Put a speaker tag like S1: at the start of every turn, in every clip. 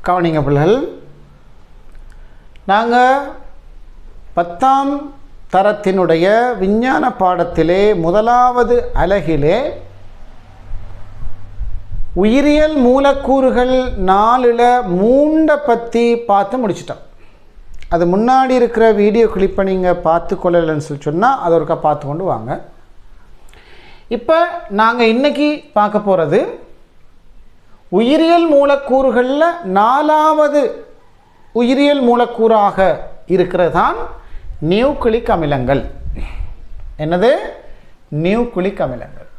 S1: கவனிங்க பிள்ளைகள், நாங்கள் 10ஆம் தரத்தினுடைய விஞ்ஞான பாடத்திலே முதலாவது அலகிலே உயிரியல் மூலக்கூறுகள் 4ல் 3 பற்றி பார்த்து முடிச்சிட்டோம். அது முன்னாடி இருக்கிற வீடியோ கிளிப்பை நீங்கள் பார்த்து கொள்ளலன்னு சொல்லி சொன்னால் அதை ஒருக்கா பார்த்து கொண்டு வாங்க. இப்போ நாங்கள் இன்றைக்கி பார்க்க போகிறது உயிரியல் மூலக்கூறுகளில் 4வது உயிரியல் மூலக்கூறாக இருக்கிறதான் நியூக்ளிக் அமிலங்கள். என்னது? நியூக்ளிக் அமிலங்கள்.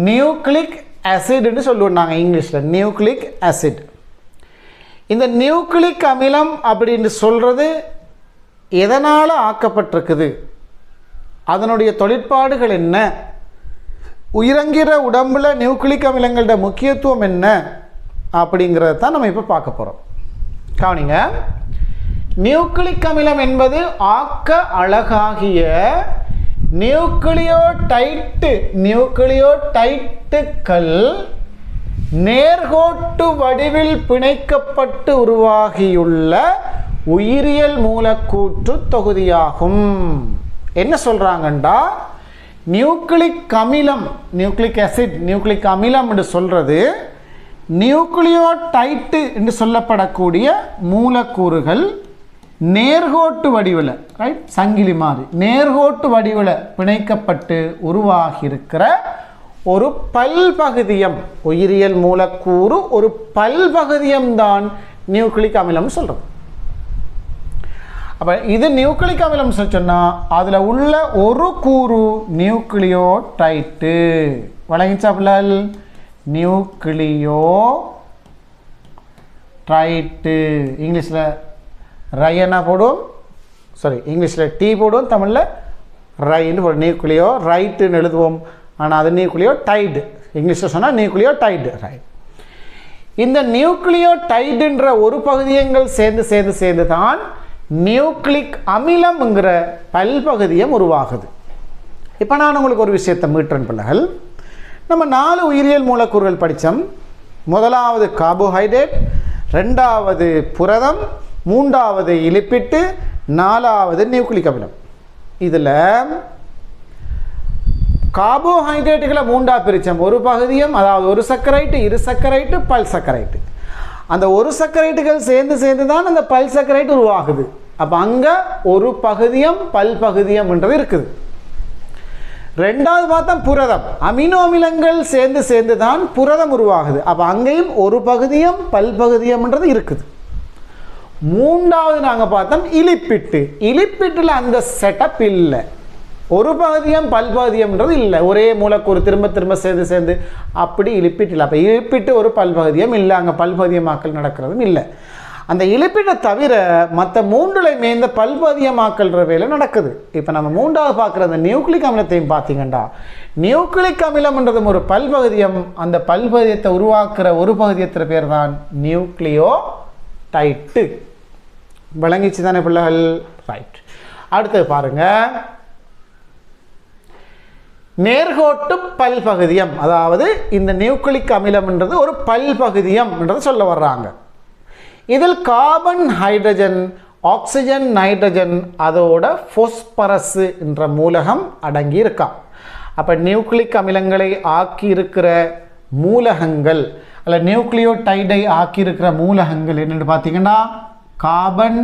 S1: நியூக்ளிக் ஆசிட்னு சொல்லுவோம் நாங்கள் இங்கிலீஷில், நியூக்ளிக் ஆசிட். இந்த நியூக்ளிக் அமிலம் அப்படின்னு சொல்கிறது எதனால் ஆக்கப்பட்டிருக்குது, அதனுடைய தொழிற்பாடுகள் என்ன, உயிரங்கிற உடம்பில் நியூக்ளிக் அமிலங்களோட முக்கியத்துவம் என்ன அப்படிங்கிறத தான் நம்ம இப்போ பார்க்க போகிறோம். கவனிங்க, நியூக்ளிக் அமிலம் என்பது ஆக்க அழகாகிய நியூக்ளியோடைட்டுகள் நேர்கோட்டு வடிவில் பிணைக்கப்பட்டு உருவாகியுள்ள உயிரியல் மூலக்கூற்று தொகுதியாகும். என்ன சொல்கிறாங்கண்டா, நியூக்ளிக் அமிலம், நியூக்ளிக் ஆசிட், நியூக்ளிக் அமிலம் என்று சொல்கிறது நியூக்ளியோடைட்டு என்று சொல்லப்படக்கூடிய மூலக்கூறுகள் நேர்கோட்டு வடிவில், ரைட், சங்கிலி மாதிரி நேர்கோட்டு வடிவில் பிணைக்கப்பட்டு உருவாகியிருக்கிற ஒரு பல்பகுதியம், உயிரியல் மூலக்கூறு ஒரு பல்பகுதியம்தான் நியூக்ளிக் அமிலம் சொல்கிறது. அப்போ இது நியூக்ளிக் அமிலம் சொன்னால் அதில் உள்ள ஒரு கூறு நியூக்ளியோடைட்டு. வழங்கிச்சா பிள்ளைகள்? நியூக்ளியோடைட்டு. இங்கிலீஷில் ரையனா போடும், சாரி இங்கிலீஷில் டீ போடும், தமிழில் ரைன்னு போடும். நியூக்ளியோ ரைட்டுன்னு எழுதுவோம், ஆனால் அது நியூக்ளியோடைடு. இங்கிலீஷில் சொன்னால் நியூக்ளியோடைடு, ரைட். இந்த நியூக்ளியோடைடுன்ற ஒரு பகுதியங்கள் சேர்ந்து தான் நியூக்ளிக் அமிலம்ங்கிற பல்பகுதியம் உருவாகுது. இப்போ நான் உங்களுக்கு ஒரு விஷயத்தை மீட்டுறேன் பிள்ளைகள். நம்ம 4 உயிரியல் மூலக்கூறுகள் படித்தோம். முதலாவது கார்போஹைட்ரேட், 2வது புரதம், 3வது லிப்பிட்டு, 4வது நியூக்ளிக் அமிலம். இதில் கார்போஹைட்ரேட்டுகளை 3ஆக பிரித்தோம். ஒரு பகுதியம், அதாவது ஒரு சக்கரைட்டு, இரு சக்கரைட்டு, பல் சக்கரைட்டு. அந்த ஒரு சக்கரைட்டுகள் சேர்ந்து தான் அந்த பல் சக்கரைட்டு உருவாகுது. அப்போ அங்கே ஒரு பகுதியம் பல்பகுதியம் என்றது இருக்குது. 2வது பார்த்தா புரதம், அமினோ அமிலங்கள் சேர்ந்து தான் புரதம் உருவாகுது. அப்போ அங்கேயும் ஒரு பகுதியம் பல்பகுதியம்ன்றது இருக்குது. 3வது நாங்கள் பார்த்தோம் இலிப்பிட்டு. இலிப்பிட்டில் அந்த செட்டப் இல்லை, ஒரு பகுதியம் பல்பகுதியம்ன்றது இல்லை. ஒரே மூலக்கூறு திரும்ப சேர்ந்து அப்படி இலிப்பிட் இல்லை. அப்போ இலிப்பிட்டு ஒரு பல்பகுதியம் இல்லை, அங்கே பல்பகுதியமாக்கல் நடக்கிறதும் இல்லை. அந்த இலிப்பிட்டை தவிர மற்ற 3லையுமே இந்த பல்பகுதியமாக்கல்ற வேலை நடக்குது. இப்போ நம்ம 3வது பார்க்குற அந்த நியூக்ளிக் அமிலத்தையும் பார்த்தீங்கன்னா, நியூக்ளிக் அமிலம்ன்றதும் ஒரு பல்பகுதியம். அந்த பல்பகுதியத்தை உருவாக்குற ஒரு பகுதியத்தின் பேர் தான் நியூக்ளியோடைட்டு. விளங்கிச்சு தானே பிள்ளைகள்? ரைட். அடுத்தது பாருங்கள், நேர்கோட்டு பல்பகுதியம். அதாவது இந்த நியூக்ளிக் அமிலம்ன்றது ஒரு பல்பகுதியம் என்றது சொல்ல வர்றாங்க. இதில் கார்பன், ஹைட்ரஜன், ஆக்சிஜன், நைட்ரஜன், அதோட போஸ்பரஸ் என்ற மூலகம் அடங்கி இருக்கா. அப்போ நியூக்ளிக் அமிலங்களை ஆக்கி இருக்கிற மூலகங்கள் அல்ல நியூக்ளியோடைடை ஆக்கி இருக்கிற மூலகங்கள் என்னென்னு பார்த்தீங்கன்னா கார்பன்,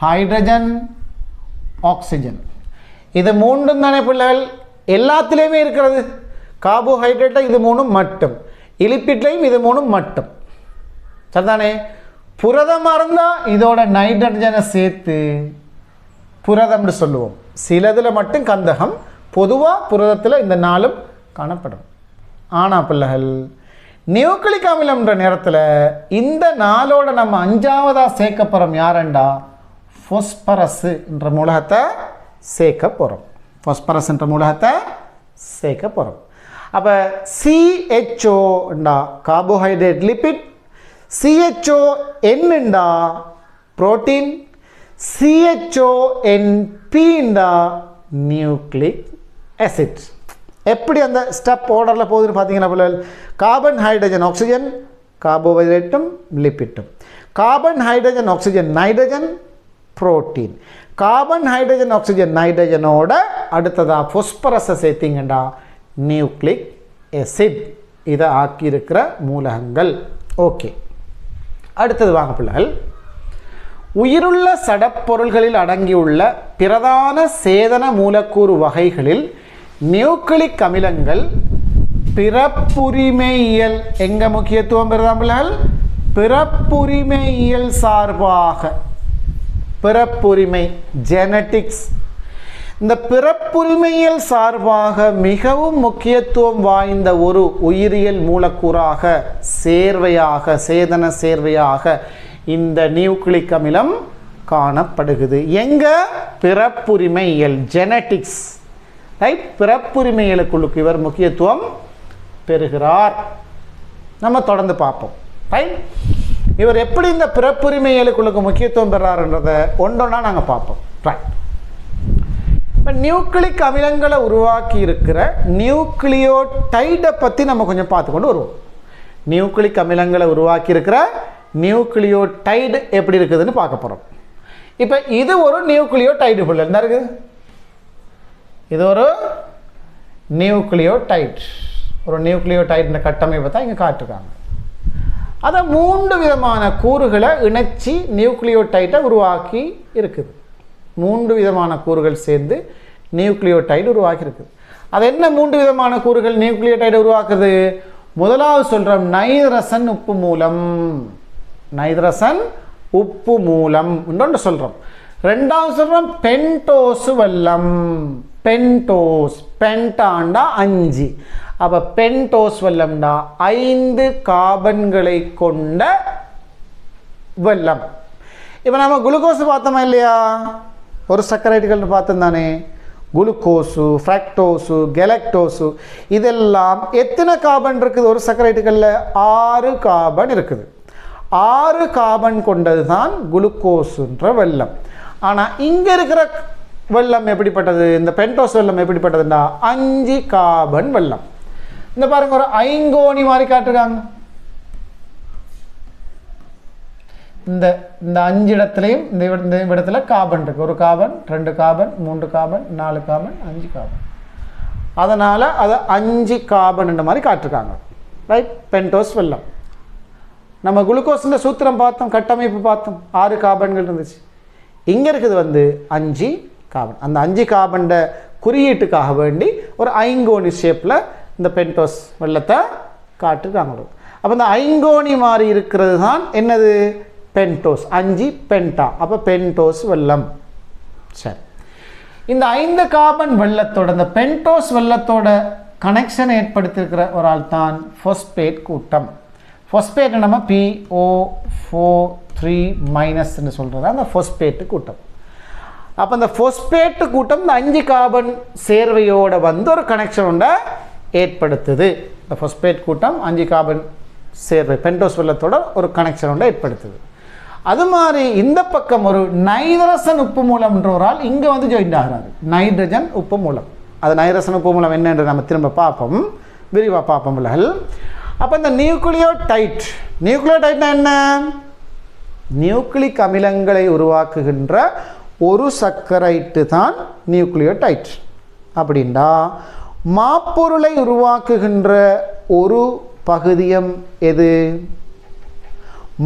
S1: ஹைட்ரஜன், ஆக்சிஜன். இது 3 தானே பிள்ளைகள்? எல்லாத்துலேயுமே இருக்கிறது. கார்போஹைட்ரேட்டில் இது 3 மட்டும், இலிப்பிட்லையும் இது 3 மட்டும், சரிதானே? புரதமாக இருந்தால் இதோட நைட்ரஜனை சேர்த்து புரதம்னு சொல்லுவோம். சிலதில் மட்டும் கந்தகம், பொதுவாக புரதத்தில் இந்த 4ம் காணப்படும். ஆனால் பிள்ளைகள் நியூக்ளிக் அமிலம்ன்ற நேரத்தில் இந்த 4ஓட நம்ம 5ஆவதாக சேர்க்க போகிறோம். யாரெண்டா? பாஸ்பரஸ் என்ற மூலகத்தை சேர்க்க போகிறோம். பாஸ்பரஸ் என்ற மூலகத்தை சேர்க்க போகிறோம். அப்போ CHOண்டா கார்போஹைட்ரேட் லிபிட், CHONண்டா புரோட்டீன், CHONPண்டா நியூக்ளிக் ஆசிட். எப்படி அந்த ஸ்டெப் ஆர்டரில் போகுதுன்னு பார்த்தீங்கன்னா கார்பன் ஹைட்ரஜன் ஆக்சிஜன் கார்போஹைட்ரேட்டும் லிப்பிட்டும், carbon hydrogen oxygen nitrogen protein, carbon hydrogen oxygen நைட்ரஜனோட அடுத்ததாக பொஸ்பரஸை சேர்த்திங்கண்டா நியூக்ளிக் ஆசிட். இதை ஆக்கியிருக்கிற மூலகங்கள். ஓகே, அடுத்தது வாங்க பிள்ளைகள். உயிருள்ள சடப்பொருள்களில் அடங்கியுள்ள பிரதான சேதன மூலக்கூறு வகைகளில் நியூக்ளிக் அமிலங்கள் பிறப்புரிமையியல் எங்க முக்கியத்துவம் பெறுதான் பிள்ளைகள்? பிறப்புரிமையியல் சார்பாக, பிறப்புரிமை ஜெனட்டிக்ஸ், இந்த பிறப்புரிமையியல் சார்பாக மிகவும் முக்கியத்துவம் வாய்ந்த ஒரு உயிரியல் மூலக்கூறாக சேர்வையாக, சேதன சேர்வையாக இந்த நியூக்ளிக் அமிலம் காணப்படுகிறது. எங்க? பிறப்புரிமையியல் ஜெனட்டிக்ஸ், ரைட்? பிறப்புரிமையியலுக்குள்ளுக்கு இவர் முக்கியத்துவம் பெறுகிறார். நம்ம தொடர்ந்து பார்ப்போம், ரைட்? இவர் எப்படி இந்த பிறப்புரிமையியலுக்குள்ளுக்கு முக்கியத்துவம் பெறாருன்றதை ஒன்றொன்னா நாங்கள் பார்ப்போம், ரைட்? இப்போ நியூக்ளிக் அமிலங்களை உருவாக்கி இருக்கிற நியூக்ளியோடைடை பற்றி நம்ம கொஞ்சம் பார்த்து கொண்டு வருவோம். நியூக்ளிக் அமிலங்களை உருவாக்கி இருக்கிற நியூக்ளியோடைடு எப்படி இருக்குதுன்னு பார்க்க போகிறோம். இப்போ இது ஒரு நியூக்ளியோடைடு பிள்ளை என்ன இருக்குது? இது ஒரு நியூக்ளியோடைட், ஒரு நியூக்ளியோடைடு கட்டமைப்பை தான் இங்கே காட்டுறாங்க. அதை 3 விதமான கூறுகளை இணைச்சி நியூக்ளியோடைட்டை உருவாக்கி இருக்குது. 3 விதமான கூறுகள் சேர்ந்து நியூக்ளியோடைடு உருவாக்கி இருக்குது. அது என்ன 3 விதமான கூறுகள் நியூக்ளியோடைடு உருவாக்குது? முதலாவது சொல்கிறோம் நைதரசன் உப்பு மூலம், நைதரசன் உப்பு மூலம் இன்னொன்று சொல்கிறோம். ரெண்டாவது சொல்கிறோம் பென்டோஸ் வெல்லம், பென்டோஸ், பென்டாண்டா 5, அப்போ பென்டோஸ் வெல்லம்டா 5 கார்பன்களை கொண்ட வெல்லம். இப்போ நம்ம குளுக்கோஸ் பார்த்தோமா இல்லையா? ஒரு சக்கரைட்டுகள்னு பார்த்தோம் தானே? குளுக்கோஸு, ஃப்ரக்டோஸு, கெலக்டோஸு, இதெல்லாம் எத்தனை கார்பன் இருக்குது? ஒரு சக்கரைட்டுகளில் 6 கார்பன் இருக்குது. 6 கார்பன் கொண்டது தான் குளுக்கோஸுன்ற வெல்லம். ஆனால் இங்கே இருக்கிற வெல்லம் எப்படிப்பட்டது? இந்த பென்டோஸ் வெல்லம் எப்படிப்பட்டதுன்னா 5 கார்பன் வெல்லம். இந்த பாருங்க, ஒரு ஐங்கோணி மாதிரி காட்டுறாங்க. இந்த 5 இடத்துலையும் இந்த இடத்துல கார்பன் இருக்கு. ஒரு carbon, 2 carbon, 3 carbon, 4 carbon, 5 carbon. அதனால் அதை 5 கார்பன் மாதிரி காட்டிருக்காங்க, ரைட்? பென்டோஸ் வெல்லம். நம்ம குளுக்கோஸில் சூத்திரம் பார்த்தோம், கட்டமைப்பு பார்த்தோம், 6 கார்பன்கள் இருந்துச்சு. இங்கே இருக்குது 5 கார்பன். அந்த 5 கார்பன் குறியீட்டுக்காக வேண்டி ஒரு ஐங்கோணி ஷேப்பில் இந்த பென்டோஸ் வெல்லத்தை காட்டுறாங்க. அப்போ இந்த ஐங்கோணி மாதிரி இருக்கிறது தான் என்னது? பென்டோஸ். 5 பென்டா, அப்போ பென்டோஸ் வெல்லம். சரி, இந்த 5 கார்பன் வெல்லத்தோட, இந்த பென்டோஸ் வெல்லத்தோட கனெக்ஷனை ஏற்படுத்தியிருக்கிற ஒரு ஆள் தான் ஃபொஸ்பேட் கூட்டம். ஃபொஸ்பேட் நம்ம PO4 3- சொல்கிறது அந்த ஃபொஸ்பேட்டு கூட்டம். அப்போ இந்த ஃபொஸ்பேட்டு கூட்டம் இந்த 5 கார்பன் சேர்வையோட ஒரு கனெக்ஷனோட ஏற்படுத்துது. இந்த ஃபொஸ்பேட் கூட்டம் 5 கார்பன் சேர்வை பென்டோஸ் வெல்லத்தோட ஒரு கனெக்ஷனோட ஏற்படுத்துது. அது மாதிரி இந்த பக்கம் ஒரு நைதரசன் உப்பு மூலம்ன்ற ஒரு ஆள் இங்கே ஜாயின் ஆகிறாரு. நைட்ரஜன் உப்பு மூலம். அது நைதரசன் உப்பு மூலம் என்னென்று நம்ம திரும்ப பார்ப்போம், விரிவாக பார்ப்போம் பிள்ளைகள். அப்போ இந்த நியூக்ளியோடைட், நியூக்ளியோடைட்னா என்ன? நியூக்ளிக் அமிலங்களை உருவாக்குகின்ற ஒரு சக்கரைட்டு தான் நியூக்ளியோடைட். அப்படின்னா மாப்பொருளை உருவாக்குகின்ற ஒரு பகுதியம் எது?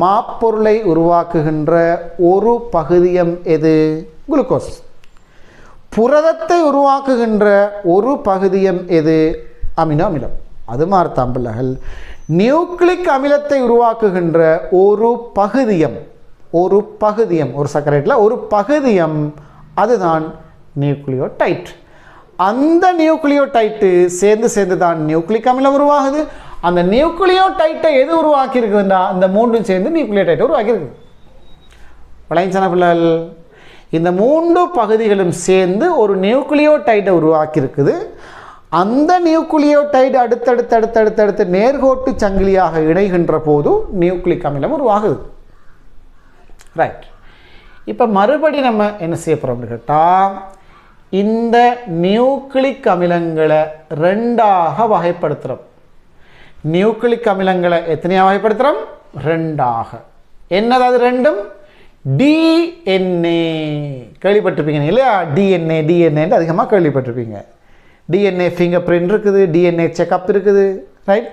S1: மாப்பொருளை உருவாக்குகின்ற ஒரு பகுதியம் எது? குளுக்கோஸ். புரதத்தை உருவாக்குகின்ற ஒரு பகுதியம் எது? அமினோ அமிலம். அது மாதிரி தம்பிள்ளைகள் நியூக்ளிக் அமிலத்தை உருவாக்குகின்ற ஒரு பகுதியம், ஒரு பகுதியம், ஒரு சக்கரைட்டில் ஒரு பகுதியம், அதுதான் நியூக்ளியோடைட். அந்த நியூக்ளியோடைட்டு சேர்ந்து தான் நியூக்ளிக் அமிலம் உருவாகுது. அந்த நியூக்ளியோடைட்டை எது உருவாக்கி இருக்குதுன்னா இந்த 3 சேர்ந்து நியூக்ளியோடைட்டை உருவாக்கி இருக்குது. விளைஞ்சன பிள்ளைகள், இந்த 3 பகுதிகளும் சேர்ந்து ஒரு நியூக்ளியோடைட்டை உருவாக்கி இருக்குது. அந்த நியூக்ளியோடைடு அடுத்தடுத்து நேர்கோட்டு சங்கிலியாக இணைகின்ற போது நியூக்ளிக் அமிலம் உருவாகுது. ரைட். இப்போ மறுபடி நம்ம என்ன செய்ய போகிறோம்னு கேட்டால், இந்த நியூக்ளிக் அமிலங்களை ரெண்டாக வகைப்படுத்துகிறோம். நியூக்ளிக் அமிலங்களை எத்தனையாக வகைப்படுத்துகிறோம்? ரெண்டாக. என்னது அது ரெண்டும்? டிஎன்ஏ கேள்விப்பட்டிருப்பீங்க இல்லையா? டிஎன்ஏ அதிகமாக கேள்விப்பட்டிருப்பீங்க. டிஎன்ஏ ஃபிங்கர் பிரிண்ட் இருக்குது, டிஎன்ஏ செக்அப் இருக்குது. ரைட்.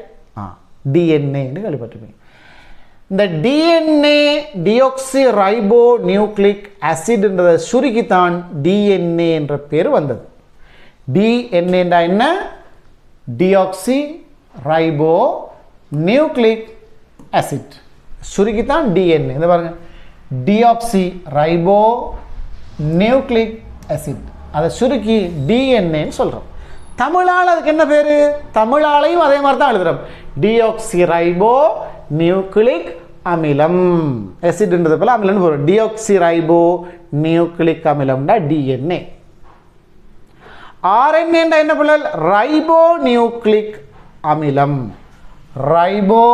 S1: டிஎன்ஏன்னு கேள்விப்பட்டிருப்பீங்க. இந்த DNA deoxy ribo nucleic ஆசிட்ன்றதை சுருக்கித்தான் DNA என்ற பேர் வந்தது. டிஎன்ஏண்டா என்ன? Deoxy ribo nucleic acid. சுருக்கித்தான் DNA. இந்த பாருங்க, டியோக்சி ரைபோ நியூக்ளிக் ஆசிட், அதை சுருக்கி டிஎன்ஏன்னு சொல்கிறோம். தமிழால் அதுக்கு என்ன பேர்? தமிழாலையும் அதே மாதிரி தான் எழுதுகிறோம். டியோக்சி ரைபோ நியூக்ளிக் அமிலம். ஆசிட்ன்றது போல அமிலம்னு போகிறோம். டியோக்சி ரைபோ நியூக்ளிக் அமிலம்னா டிஎன்ஏ. ஆர்என்ஏண்டா என்ன பிள்ளை? ரைபோ நியூக்ளிக் அமிலம். ரைபோ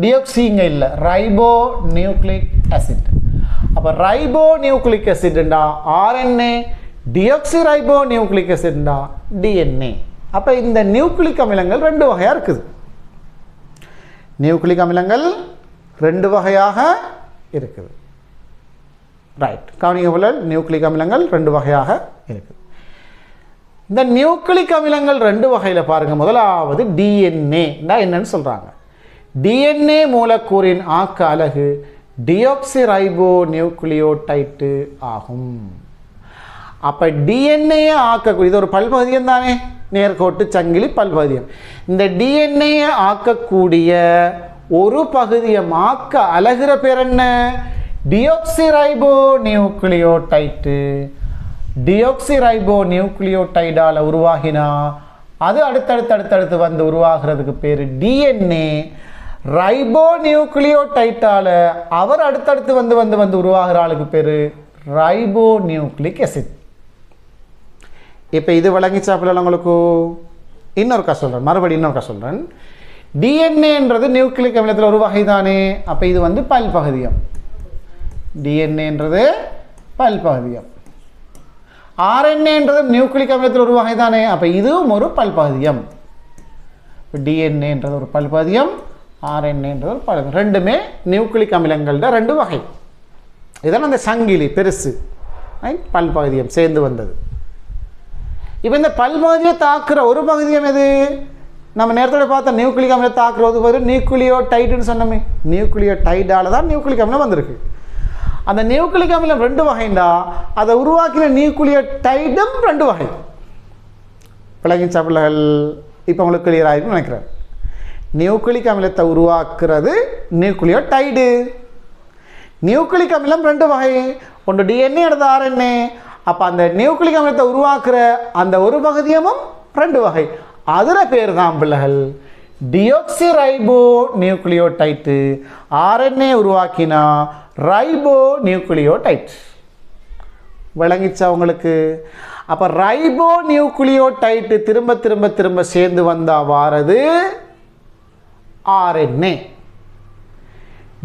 S1: டியோக்சிங்க இல்லை, ரைபோ நியூக்ளிக் ஆசிட். அப்போ ரைபோ நியூக்ளிக் ஆசிட்ண்டா ஆர்என்ஏ, டியோக்சி ரைபோ நியூக்ளிக் ஆசிட்ண்டா டிஎன்ஏ. அப்போ இந்த நியூக்ளிக் அமிலங்கள் ரெண்டு வகையாக இருக்குது. நியூக்ளிக் அமிலங்கள் ரெண்டு வகையாக இருக்குது. ரைட். கவனிங்க போல, நியூக்ளிக் அமிலங்கள் ரெண்டு வகையாக இருக்குது. இந்த நியூக்ளிக் அமிலங்கள் ரெண்டு வகையில் பாருங்க. முதலாவது டிஎன்ஏ என்னன்னு சொல்றாங்க. டிஎன்ஏ மூலக்கூறின் ஆக்க அலகு டியோக்சி ரைபோ நியூக்ளியோடைட்டு ஆகும். அப்போ டிஎன்ஏ ஆக்கக்கூடிய, இது ஒரு பல்பகுதியம் தானே, நேர்கோட்டு சங்கிலி பல்பகுதியம். இந்த டிஎன்ஏ ஆக்கக்கூடிய ஒரு பகுதியம் ஆக்க அலகுற பேர் என்ன? Deoxy ribo நியூக்ளியோடைட்டு. டியோக்சி ரைபோ நியூக்ளியோடைடால் உருவாகினா அது அடுத்தடுத்து வந்து உருவாகிறதுக்கு பேர் டிஎன்ஏ. ரைபோ நியூக்ளியோடைட்டால் அவர் அடுத்தடுத்து வந்து உருவாகிற ஆளுக்கு பேர் ரைபோ நியூக்ளிக் ஆசிட். இப்போ இது விளங்கிச்சாப்பில் உங்களுக்கு இன்னொருக்கா சொல்கிறேன், மறுபடியும் இன்னொருக்கா சொல்கிறேன். டிஎன்ஏன்றது நியூக்ளிக் அமிலத்தில் ஒரு வகை தானே. அப்போ இது வந்து பல்பகுதியம். டிஎன்ஏன்றது பல்பகுதியம். ஆர்என்ஏன்றது நியூக்ளிக் அமிலத்தில் ஒரு வகை தானே. அப்போ இதுவும் ஒரு பல்பகுதியம். டிஎன்ஏன்றது ஒரு பல்பகுதியம், ஆர்என்ஏன்றது ஒரு பல்பகுதியம். ரெண்டுமே நியூக்ளிக் அமிலங்களோட ரெண்டு வகை. இதான் அந்த சங்கிலி பெருசு பல்பகுதியம் சேர்ந்து வந்தது. இப்போ இந்த பல்பகுதியை தாக்குற ஒரு பகுதியம் எது? நம்ம நேரத்தோட பார்த்த நியூக்ளிக் அமிலம் தாக்குற ஒரு பகுதி நியூக்ளியோடைடுன்னு சொன்னோமே. நியூக்ளியோடைடால தான் நியூக்ளிக் அமிலம் வந்திருக்கு. அந்த நியூக்ளிக் அமிலம் ரெண்டு வகைண்டா அதை உருவாக்கின நியூக்ளியோடைடும் ரெண்டு வகை. பிள்ளைங்க சாப்பிடல் இப்போ உங்களுக்கு கிளியர் ஆகிருக்குன்னு நினைக்கிறேன். நியூக்ளிக் அமிலத்தை உருவாக்குறது நியூக்ளியோடைடு. நியூக்ளிக் அமிலம் ரெண்டு வகை, ஒன்று டிஎன்ஏ அடுத்து ஆர்என்ஏ. அப்போ அந்த நியூக்ளிக் அமிலத்தை உருவாக்குற அந்த ஒரு பகுதியமும் ரெண்டு வகை. அதில் பேர் தான் பிள்ளைகள் டியோக்சி ரைபோ நியூக்ளியோடைட்டு. ஆர்என்ஏ உருவாக்கினா ரைபோ நியூக்ளியோடைட். விளங்கிச்சா உங்களுக்கு? அப்போ ரைபோ நியூக்ளியோடைட்டு திரும்ப சேர்ந்து வந்தா வாரது ஆர்என்ஏ.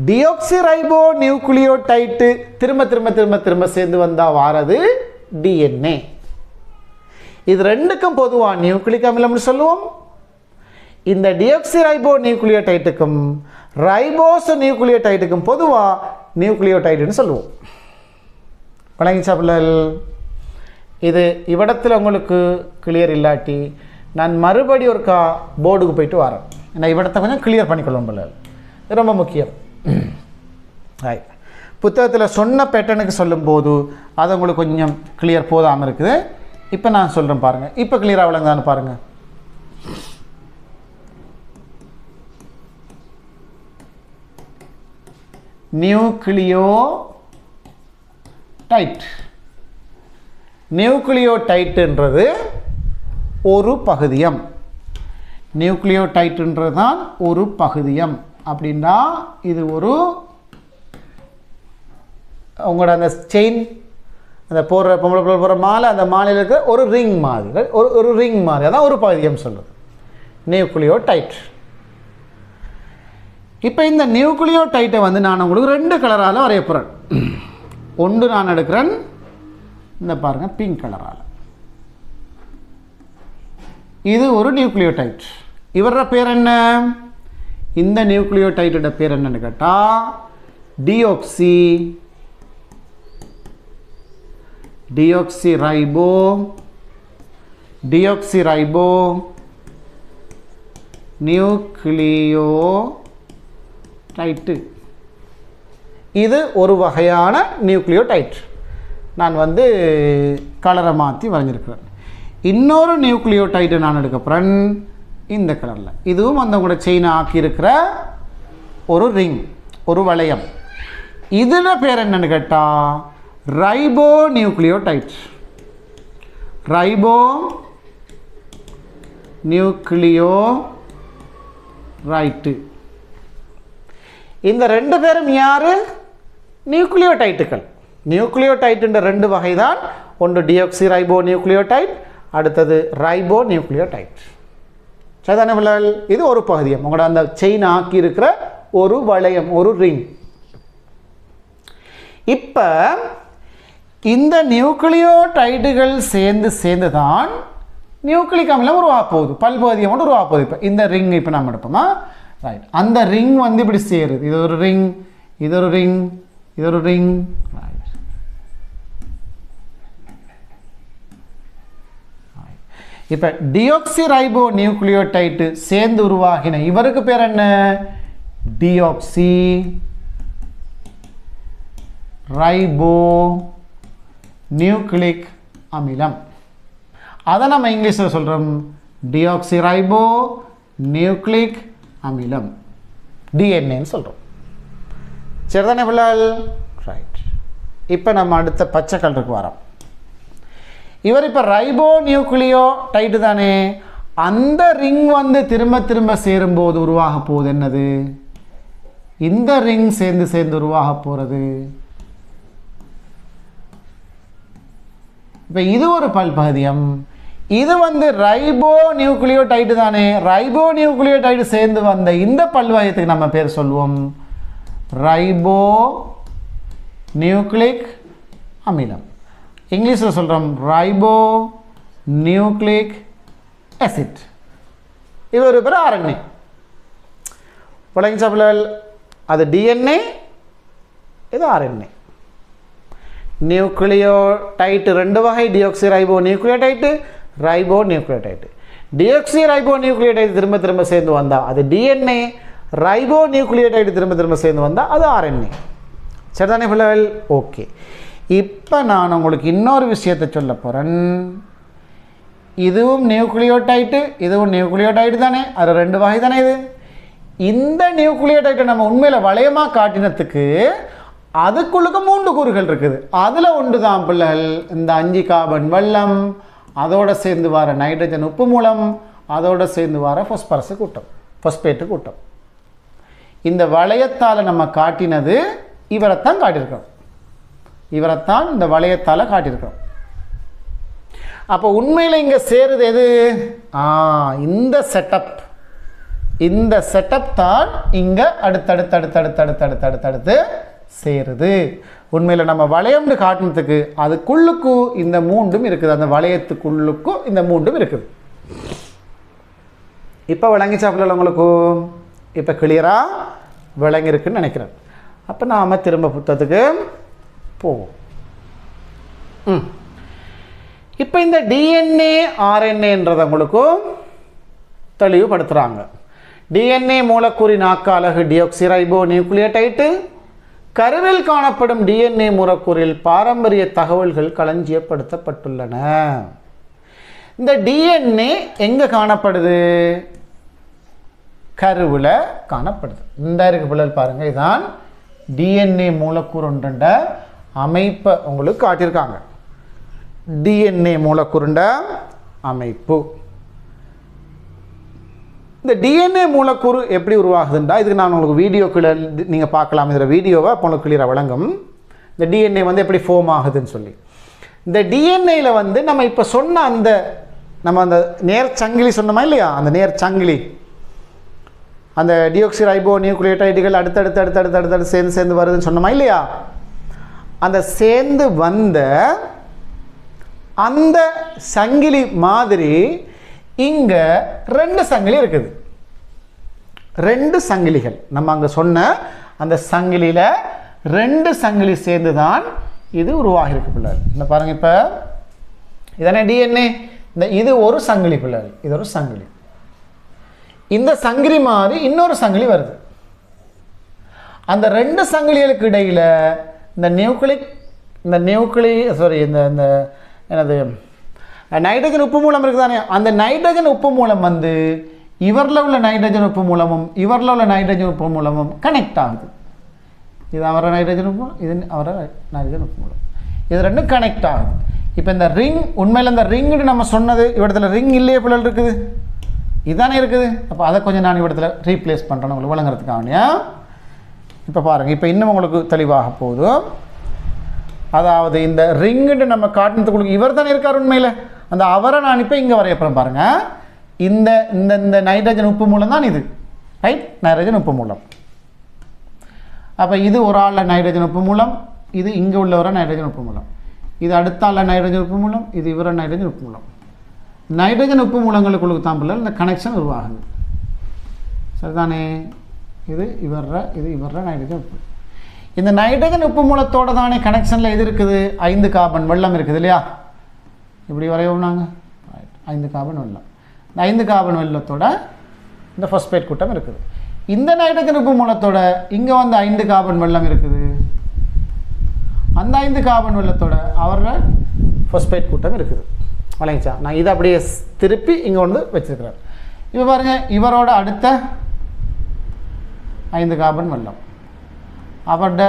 S1: டியோக்சி ரைபோ நியூக்ளியோடைட்டு திரும்ப சேர்ந்து வந்தா வாரது டிஎன்ஏ. இது ரெண்டுக்கும் பொதுவாக நியூக்ளிக் அமிலம்னு சொல்லுவோம். இந்த டியோக்சி ரைபோ நியூக்ளியோடைட்டுக்கும் ரைபோஸ் நியூக்ளியோடைட்டுக்கும் பொதுவாக நியூக்ளியோடைடுன்னு சொல்லுவோம். வணங்கிச்சா பிள்ளைகள்? இது இவ்விடத்தில் உங்களுக்கு கிளியர் இல்லாட்டி நான் மறுபடி ஒருக்கா போர்டுக்கு போயிட்டு வரேன். ஏன்னா இவ்விடத்தை கொஞ்சம் கிளியர் பண்ணிக்கொள்ளும் பிள்ளைகள், இது ரொம்ப முக்கியம். ரைட். புத்தகத்தில் சொன்ன பேட்டர்னுக்கு சொல்லும்போது அது உங்களுக்கு கொஞ்சம் கிளியர் போதாமல் இருக்குது. இப்போ நான் சொல்கிறேன் பாருங்கள். இப்போ கிளியராக விளங்குதான்னு பாருங்கள். நியூக்ளியோடைட்டுன்றது ஒரு பகுதியம். நியூக்ளியோடைட்டுன்றது தான் ஒரு பகுதியம். அப்படின்னா இது ஒரு உங்களோட அந்த செயின் அந்த பொம்பளை போகிற மாலை, அந்த மாலையில் இருக்கிற ஒரு ரிங் மாதிரி, ஒரு ரிங் மாதிரி, அதான் ஒரு பகுதியம் சொல்லுது நியூக்ளியோடைட். இப்போ இந்த நியூக்ளியோடைட்டை வந்து நான் உங்களுக்கு 2 கலரால் வரைய போகிறேன். ஒன்று நான் எடுக்கிறேன், இந்த பாருங்கள், பிங்க் கலரால். இது ஒரு நியூக்ளியோடைட். இவரோட பேர் என்ன? இந்த நியூக்ளியோடைட்டோட பேர் என்னன்னு கேட்டால் டியோக்சிரைபோ நியூக்ளியோடைட்டு. இது ஒரு வகையான நியூக்ளியோடைட். நான் வந்து கலரை மாற்றி வரைஞ்சிருக்கிறேன். இன்னொரு நியூக்ளியோடைட்டை நான் எடுக்க போகிறேன் இந்த கலரில். இதுவும் அந்த கூட செயினை ஆக்கியிருக்கிற ஒரு ரிங், ஒரு வளையம். இதில் பேர் என்னன்னு கேட்டால் ரைபோ நியூக்ளியோடைட். ரைபோ நியூக்ளியோரைட்டு. இந்த 2 பேரும் யார்? நியூக்ளியோடைட்டுகள். நியூக்ளியோடைட்டுன்ற 2 வகை தான். ஒன்று டியோக்சிரைபோ நியூக்ளியோடைட், அடுத்தது ரைபோ நியூக்ளியோடைட். சரிதானே பிள்ளைகள்? இது ஒரு பகுதியம், உங்களோட அந்த செயின் ஆக்கி இருக்கிற ஒரு வளையம், ஒரு ரிங். இப்போ இந்த நியூக்ளியோடைட்டுகள் சேர்ந்து தான் நியூக்ளிக் அமிலம் உருவாக போகுது, பல்பகுதியம் மட்டும் உருவாக போகுது. இப்போ இந்த ரிங் இப்போ நம்ம எடுப்போமா? ரைட். அந்த ரிங் வந்து இப்படி சேருது. இது ஒரு ரிங், இது ஒரு ரிங், இது ஒரு ரிங். ரைட். இப்போ டியோக்சிரைபோ நியூக்ளியோடைட்டு சேர்ந்து உருவாகின இவருக்கு பேர் என்ன? டியோக்சி ரைபோ நியூக்ளிக் அமிலம். அதை நம்ம இங்கிலீஷில் சொல்கிறோம் டியோக்சிரைபோ நியூக்ளிக் அமிலம், டிஎன்ஏன்னு சொல்கிறோம். சரிதானே பிள்ளைகள்? ரைட். இப்போ நம்ம அடுத்த பச்சை கலருக்கு வரோம். இவர் இப்போ ரைபோ நியூக்ளியோடைட்டு தானே. அந்த ரிங் வந்து திரும்ப சேரும்போது உருவாக போகுது என்னது? இந்த ரிங் சேர்ந்து உருவாக போகிறது. இப்போ இது ஒரு பல்பகுதியம். இது வந்து ரைபோ நியூக்ளியோடைட்டு தானே. ரைபோ நியூக்ளியோடைட்டு சேர்ந்து வந்த இந்த பல்வகையத்துக்கு நம்ம பேர் சொல்லுவோம் ரைபோ நியூக்ளிக் அமிலம். இங்கிலீஷில் சொல்கிறோம் ரைபோ நியூக்ளிக் ஆசிட். இது ஒரு பேர் ஆர்என்ஏ. விளங்கிச்சா பிள்ளைகள்? அது டிஎன்ஏ, இது ஆர்என்ஏ. நியூக்ளியோடைட்டு 2 வகை, டியோக்சிரைபோ நியூக்ளியோடைட்டு, ரைபோ நியூக்ளியோடைட்டு. டியோக்சிரைபோ நியூக்ளியோடைட்டு திரும்ப சேர்ந்து வந்தால் அது டிஎன்ஏ, ரைபோ நியூக்ளியோடைட்டு திரும்ப சேர்ந்து வந்தால் அது ஆர்என்ஏ. சரிதானே பிள்ளைகள்? ஓகே. இப்போ நான் உங்களுக்கு இன்னொரு விஷயத்தை சொல்ல போகிறேன். இதுவும் நியூக்ளியோடைட்டு, இதுவும் நியூக்ளியோடைட்டு தானே. அது 2 வகை தானே. இந்த நியூக்ளியோடைட்டை நம்ம உண்மையில் வளையமாக காட்டினத்துக்கு அதுக்குள்ளுக்கு 3 கூறுகள் இருக்குது. அதில் ஒன்று தான் பிள்ளைகள் இந்த 5 கார்பன் வெள்ளம், அதோடு சேர்ந்து வர நைட்ரஜன் உப்பு மூலம், அதோடு சேர்ந்து வர பாஸ்பரஸ் கூட்டம், பாஸ்பேட்டு கூட்டம். இந்த வளையத்தால் நம்ம காட்டினது இவரைத்தான் காட்டியிருக்கோம். இவரைத்தான் இந்த வளையத்தால் காட்டியிருக்கோம். அப்போ உண்மையில் இங்கே சேருது எது? இந்த செட்டப் தான் இங்கே அடுத்தடுத்து சேருது. உண்மையில் நம்ம வளையம்னு காட்டினதுக்கு அதுக்குள்ளுக்கும் இந்த 3ம் இருக்குது. அந்த வளையத்துக்குள்ளுக்கும் இந்த 3ம் இருக்குது. இப்போ விளங்கிச்சா பிள்ளைகள் உங்களுக்கு? இப்போ கிளியராக விளங்கிருக்குன்னு நினைக்கிறேன். அப்போ நாம் திரும்ப புத்தகத்துக்கு போவோம். இப்போ இந்த டிஎன்ஏ ஆர்என்ஏன்றதை உங்களுக்கும் தெளிவுபடுத்துகிறாங்க. டிஎன்ஏ மூலக்கூறின் ஆக்க அலகு டியோக்சிரைபோ நியூக்ளியோடைட்டு. கருவில் காணப்படும் டிஎன்ஏ மூலக்கூறில் பாரம்பரிய தகவல்கள் களஞ்சியப்படுத்தப்பட்டுள்ளன. இந்த டிஎன்ஏ எங்கே காணப்படுது? கருவில் காணப்படுது. இந்த இருக்கு பிள்ளைகள் பாருங்கள், இதுதான் டிஎன்ஏ மூலக்கூறு ஒன்றுண்ட அமைப்பை உங்களுக்கு காட்டியிருக்காங்க. டிஎன்ஏ மூலக்கூறுண்ட அமைப்பு. இந்த டிஎன்ஏ மூலக்கூறு எப்படி உருவாகுதுண்டா, இதுக்கு நான் உங்களுக்கு வீடியோக்குள்ள நீங்கள் பார்க்கலாம். இதில் வீடியோவை அப்போ உங்களுக்கு கிளியராக விளங்கும். இந்த டிஎன்ஏ வந்து எப்படி ஃபார்ம் ஆகுதுன்னு சொல்லி. இந்த டிஎன்ஏல வந்து நம்ம இப்போ சொன்ன நம்ம அந்த நேர் சங்கிலி சொன்னோமா இல்லையா, அந்த நேர் சங்கிலி, அந்த டியோக்சிரைபோ நியூக்ளியோடைடுகள் அடுத்தடுத்து சேர்ந்து வருதுன்னு சொன்னோமா இல்லையா, அந்த சேர்ந்து வந்த அந்த சங்கிலி மாதிரி இங்கே 2 சங்கிலி இருக்குது. 2 சங்கிலிகள் நம்ம அங்கே சொன்ன அந்த சங்கிலியில் 2 சங்கிலி சேர்ந்து தான் இது உருவாகிருக்கு பிள்ளைகள். இந்த பாருங்க, இப்போ இதானே டிஎன்ஏ, இது ஒரு சங்கிலி பிள்ளைகள், இது ஒரு சங்கிலி. இந்த சங்கிலி மாதிரி இன்னொரு சங்கிலி வருது. அந்த 2 சங்கிலிகளுக்கு இடையில் இந்த என்னது நைட்ரஜன் உப்பு மூலம் இருக்குது தானே, அந்த நைட்ரஜன் உப்பு மூலம் வந்து இவரில் உள்ள நைட்ரஜன் உப்பு மூலமும் இவரில் உள்ள நைட்ரஜன் உப்பு மூலமும் கனெக்ட் ஆகுது. இது அவர நைட்ரஜன் உப்பு, இது அவர நைட்ரஜன் உப்பு மூலம், இது 2 கனெக்ட் ஆகுது. இப்போ இந்த ரிங், உண்மையில் இந்த ரிங்னு நம்ம சொன்னது இவ்விடத்தில் ரிங் இல்லையே பிள்ளை இருக்குது, இதுதானே இருக்குது. அப்போ அதை கொஞ்சம் நான் இவ்விடத்தில் ரீப்ளேஸ் பண்ணுறேன் உங்களுக்கு வழங்குறதுக்காக. இப்போ பாருங்கள், இப்போ இன்னும் உங்களுக்கு தெளிவாக போதும். அதாவது இந்த ரிங்குன்னு நம்ம காட்டினதுக்கு இவர் தானே இருக்கார் உண்மையில், அந்த அவரை நான் இப்போ இங்கே வரையப்புறம் பாருங்கள், இந்த இந்த நைட்ரஜன் உப்பு மூலம் தான் இது, ரைட், நைட்ரஜன் உப்பு மூலம். அப்போ இது ஒரு ஆளில் நைட்ரஜன் உப்பு மூலம், இது இங்கே உள்ளவர நைட்ரஜன் உப்பு மூலம், இது அடுத்த ஆளில் நைட்ரஜன் உப்பு மூலம், இது இவர நைட்ரஜன் உப்பு மூலம். நைட்ரஜன் உப்பு மூலங்களுக்குள்ள தான் பிள்ளை இந்த கனெக்ஷன் உருவாகுது, சரிதானே. இது இவர நைட்ரஜன் உப்பு. இந்த நைட்ரஜன் உப்பு மூலத்தோட தானே கனெக்ஷனில் இது இருக்குது, 5 கார்பன் வெள்ளம் இருக்குது இல்லையா, இப்படி வரையோம் நாங்கள், 5 கார்பன் வெள்ளம். இந்த 5 கார்பன் வெள்ளத்தோட இந்த ஃபஸ்பேட் கூட்டம் இருக்குது. இந்த நைட்ரஜன் உப்பு மூலத்தோட இங்கே வந்து 5 கார்பன் வெள்ளம் இருக்குது, அந்த 5 கார்பன் வெள்ளத்தோட அவரோட ஃபஸ்பேட் கூட்டம் இருக்குது. வளைஞ்சா நான் இதை அப்படியே திருப்பி இங்கே வந்து வச்சுருக்கிறேன். இப்போ பாருங்கள், இவரோட அடுத்த 5 கார்பன் வெள்ளம் அவரோட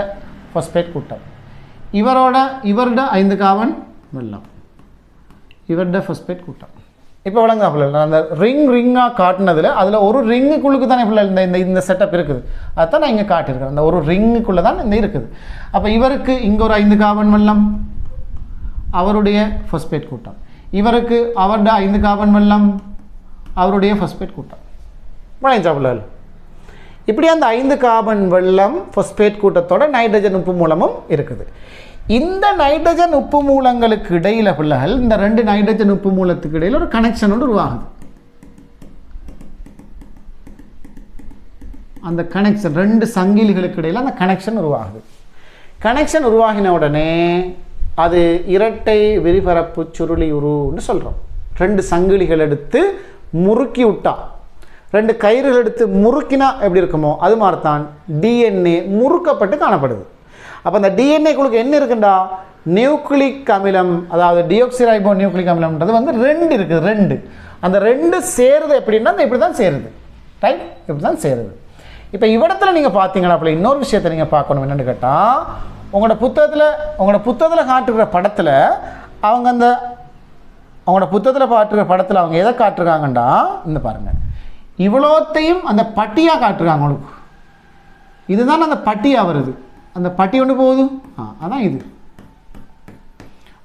S1: ஃபஸ்பேட் கூட்டம், இவரோட 5 கார்பன் வெள்ளம் இவரோட ஃபஸ்பேட் கூட்டம். இப்போ வழங்க பிள்ளை அந்த ரிங்காக காட்டினதில் அதில் ஒரு ரிங்குக்குள்ளுக்கு தானே பிள்ளை இந்த செட்டப் இருக்குது, அதுதான் நான் இங்கே காட்டியிருக்கேன். அந்த ஒரு ரிங்குக்குள்ளே தான் இந்த இருக்குது. அப்போ இவருக்கு இங்கே ஒரு 5 கார்பன் வெள்ளம் அவருடைய ஃபஸ்பேட் கூட்டம், இவருக்கு அவரோட 5 கார்பன் வெள்ளம் அவருடைய ஃபஸ்பேட் கூட்டம். வளைஞ்சா பிள்ளை இப்படி அந்த 5 கார்பன் வெள்ளம் ஃபஸ்பேட் கூட்டத்தோட நைட்ரஜன் உப்பு மூலமும் இருக்குது. இந்த நைட்ரஜன் உப்பு மூலங்களுக்கு இடையில் பிள்ளைகள் இந்த 2 நைட்ரஜன் உப்பு மூலத்துக்கு இடையில் ஒரு கனெக்ஷன் ஒன்று உருவாகுது. அந்த கனெக்ஷன் 2 சங்கிலிகளுக்கு இடையில் அந்த கனெக்ஷன் உருவாகுது. கனெக்ஷன் உருவாகின உடனே அது இரட்டை விரிபரப்பு சுருளி உருன்னு சொல்கிறோம். 2 சங்கிலிகள் எடுத்து முறுக்கி விட்டா, 2 கயிறுகள் எடுத்து முறுக்கினா எப்படி இருக்குமோ அது மாதிரி தான் டிஎன்ஏ முறுக்கப்பட்டு காணப்படுது. அப்போ அந்த டிஎன்ஏக்குள்ளுக்கு என்ன இருக்குண்டா, நியூக்ளிக் அமிலம், அதாவது டியோக்சிரைபோ நியூக்ளிக் அமிலம்ன்றது வந்து 2 இருக்குது. 2 அந்த 2 சேருது எப்படின்னா இப்படி தான் சேருது, ரைட், இப்படி தான் சேருது. இப்போ இவ்விடத்தில் நீங்கள் பார்த்தீங்கன்னா அப்படி இன்னொரு விஷயத்தை நீங்கள் பார்க்கணும். என்னென்னு கேட்டால், உங்களோட புத்தகத்தில் காட்டுகிற படத்தில் அவங்களோட புத்தகத்தில் காட்டுகிற படத்தில் அவங்க எதை காட்டுருக்காங்கண்டா, இந்த பாருங்கள், இவ்வளோத்தையும் அந்த பட்டியாக காட்டுறாங்க உங்களுக்கு. இதுதான் அந்த பட்டியாக வருது, அந்த பட்டி ஒன்று போகுது, அதான் இது.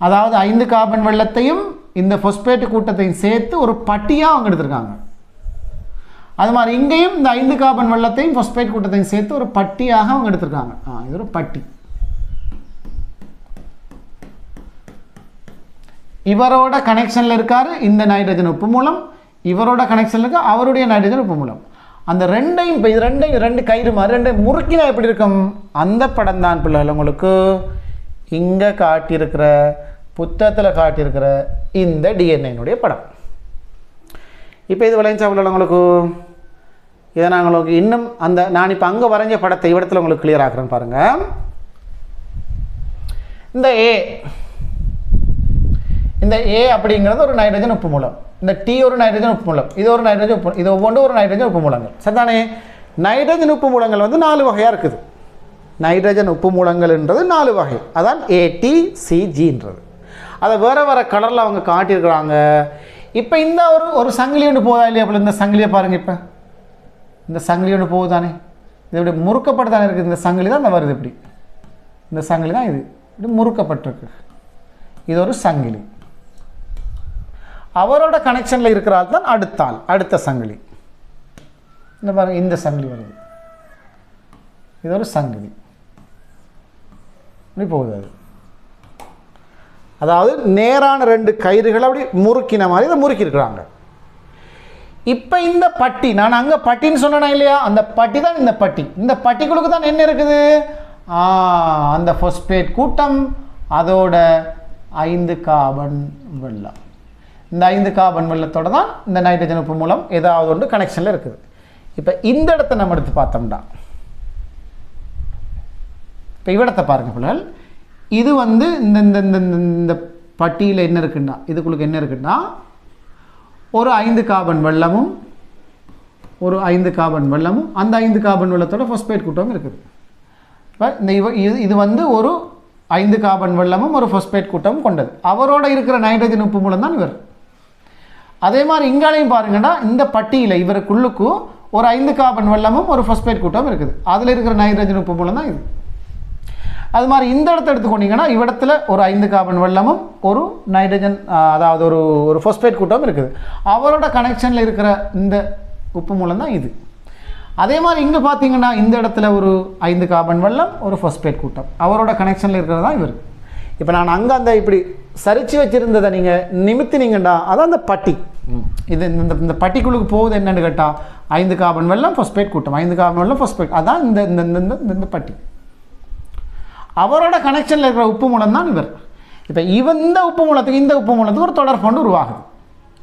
S1: அதாவது 5 கார்பன் வெள்ளத்தையும் இந்த ஃபொஸ்பேட் கூட்டத்தையும் சேர்த்து ஒரு பட்டியாக அவங்க எடுத்திருக்காங்க. அது மாதிரி இங்கேயும் இந்த 5 கார்பன் வெள்ளத்தையும் ஃபொஸ்பேட் கூட்டத்தையும் சேர்த்து ஒரு பட்டியாக அவங்க எடுத்திருக்காங்க. இது ஒரு பட்டி. இவரோட கனெக்ஷனில் இருக்காரு இந்த நைட்ரஜன் உப்பு மூலம், இவரோட கனெக்ஷனில் இருக்க அவருடைய நைட்ரஜன் உப்பு மூலம். அந்த 2ஐயும் இப்போ 2 கயிறு மாதிரி 2 முறுக்கினா எப்படி இருக்கும், அந்த படம் தான் பிள்ளைகள் உங்களுக்கு இங்கே காட்டியிருக்கிற புத்தகத்தில் காட்டியிருக்கிற இந்த டிஎன்ஏனுடைய படம். இப்போ இது விளைஞ்சா பிள்ளை உங்களுக்கு இதை நான் உங்களுக்கு இன்னும் நான் இப்போ அங்கே வரைஞ்ச படத்தை இவ்விடத்தில் உங்களுக்கு கிளியர் ஆக்குறேன்னு பாருங்கள். இந்த ஏ அப்படிங்கிறது ஒரு நைட்ரஜன் உப்பு மூலம், இந்த டி ஒரு நைட்ரஜன் உப்பு மூலம், இது ஒரு நைட்ரஜன் உப்பு, இது ஒவ்வொன்றும் ஒரு நைட்ரஜன் உப்பு மூலங்கள், சரிதானே. நைட்ரஜன் உப்பு மூலங்கள் வந்து 4 வகையாக இருக்குது. நைட்ரஜன் உப்பு மூலங்கள்ன்றது 4 வகை, அதான் ATCGன்றது. அதை வேறு கலரில் அவங்க காட்டியிருக்கிறாங்க. இப்போ இந்த ஒரு சங்கிலி ஒன்று போதா இல்லையா அப்போ இந்த சங்கிலியை பாருங்கள். இப்போ இந்த சங்கிலி ஒன்று போகுதானே, இது இப்படி முறுக்கப்பட்டு தானே இருக்குது. இந்த சங்கிலி தான் இந்த வருது, இப்படி இந்த சங்கிலி தான் இது இப்படி முறுக்கப்பட்டிருக்கு. இது ஒரு சங்கிலி. அவரோட கனெக்ஷனில் இருக்கிறால் தான் அடுத்த சங்கிலி. இந்த பாருங்க, இந்த சங்கிலி வருது, இது ஒரு சங்கிலி. இப்படி போகுது. அது அதாவது நேரான 2 கயிறுகளை அப்படி முறுக்கின மாதிரி இதை முறுக்கியிருக்கிறாங்க. இப்போ இந்த பட்டி, நான் அங்கே பட்டின்னு சொன்னேனா இல்லையா, அந்த பட்டி தான் இந்த பட்டி. இந்த பட்டிக்குள்ளுக்கு தான் என்ன இருக்குது, அந்த பாஸ்பேட் கூட்டம், அதோட 5 கார்பன் வெள்ளம். இந்த 5 கார்பன் வெள்ளத்தோட தான் இந்த நைட்ரஜன் உப்பு மூலம் ஏதாவது ஒன்று கனெக்ஷனில் இருக்குது. இப்போ இந்த இடத்த நம்ம எடுத்து பார்த்தோம்னா, இப்போ இவ்விடத்தை பாருங்கள் பிள்ளைகள், இது வந்து இந்த பட்டியில் என்ன இருக்குன்னா, இதுக்குள்ளுக்கு என்ன இருக்குன்னா, ஒரு 5 கார்பன் வெள்ளமும் அந்த 5 கார்பன் வெள்ளத்தோட பாஸ்பேட் கூட்டம் இருக்குது. இது வந்து ஒரு 5 கார்பன் வெள்ளமும் ஒரு பாஸ்பேட் கூட்டமும் கொண்டது. அவரோட இருக்கிற நைட்ரஜன் உப்பு மூலம் தான் இவர். அதே மாதிரி இங்காலையும் பாருங்கன்னா, இந்த பட்டியில் இவருக்குள்ளுக்கு ஒரு 5 கார்பன் வெள்ளமும் ஒரு பாஸ்பேட் கூட்டம் இருக்குது. அதில் இருக்கிற நைட்ரஜன் உப்பு மூலம் தான் இது. அது மாதிரி இந்த இடத்த எடுத்துக்கொண்டீங்கன்னா, இவ்விடத்தில் ஒரு 5 கார்பன் வெள்ளமும் ஒரு நைட்ரஜன், அதாவது ஒரு பாஸ்பேட் கூட்டம் இருக்குது. அவரோட கனெக்ஷனில் இருக்கிற இந்த உப்பு மூலம் தான் இது. அதே மாதிரி இங்கே பார்த்தீங்கன்னா, இந்த இடத்துல ஒரு 5 கார்பன் வெள்ளம் ஒரு பாஸ்பேட் கூட்டம், அவரோட கனெக்ஷனில் இருக்கிறது தான் இவர். இப்போ நான் அங்கே அந்த இப்படி சரித்து வச்சுருந்ததை நீங்கள் நிமித்தினீங்கண்டா, அதான் அந்த பட்டி. இது இந்த பட்டிக்குள்ளுக்கு போகுது என்னென்னு கேட்டால், 5 கார்பன் வெள்ளம் பாஸ்பேட் கூட்டம், 5 கார்பன் வெள்ளம் பாஸ்பேட், அதான் இந்த பட்டி. அவரோட கனெக்ஷனில் இருக்கிற உப்பு மூலம் தான் இவர். இப்போ இந்த உப்பு மூலத்துக்கு ஒரு தொடர் கொண்டு உருவாகுது.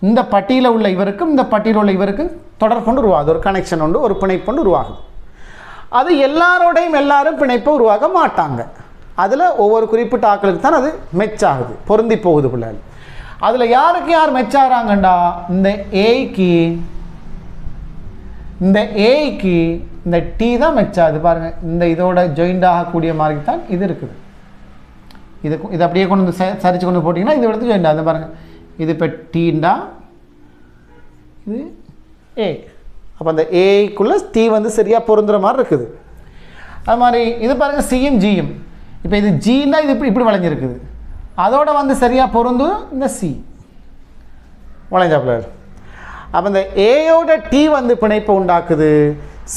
S1: இந்த பட்டியில் உள்ள இவருக்கும் இந்த பட்டியில் உள்ள இவருக்கும் தொடர் கொண்டு உருவாகுது. ஒரு கனெக்ஷன் உண்டு, ஒரு பிணைப்பு உருவாகுது. அது எல்லாரும் பிணைப்பை உருவாக மாட்டாங்க. அதில் ஒவ்வொரு குறிப்பிட்ட ஆட்களுக்கு தான் அது மெச் ஆகுது, பொருந்தி போகுது பிள்ளைகள். அதில் யாருக்கு யார் மெச் ஆகிறாங்கண்டா, இந்த ஏக்கு இந்த டி தான் மெச்சாது. பாருங்கள், இந்த இதோட ஜாயிண்ட் ஆகக்கூடிய மாதிரி தான் இது இருக்குது. இது அப்படியே கொண்டு வந்து சரிச்சு கொண்டு போட்டிங்கன்னா இது எடுத்து ஜாயிண்ட் ஆகுது. பாருங்கள், இது இப்போ டீண்டா, இது ஏ. அப்போ அந்த ஏக்குள்ளே டி வந்து சரியாக பொருந்துகிற மாதிரி இருக்குது. அது மாதிரி இது பாருங்கள், சியும் ஜியும். இப்போ இது ஜின்னா இது இப்படி வளைஞ்சிருக்குது. அதோட வந்து சரியாக பொருந்தும் இந்த சி வளைஞ்சாப்புல. அப்போ இந்த ஏயோட டி வந்து பிணைப்பு உண்டாக்குது,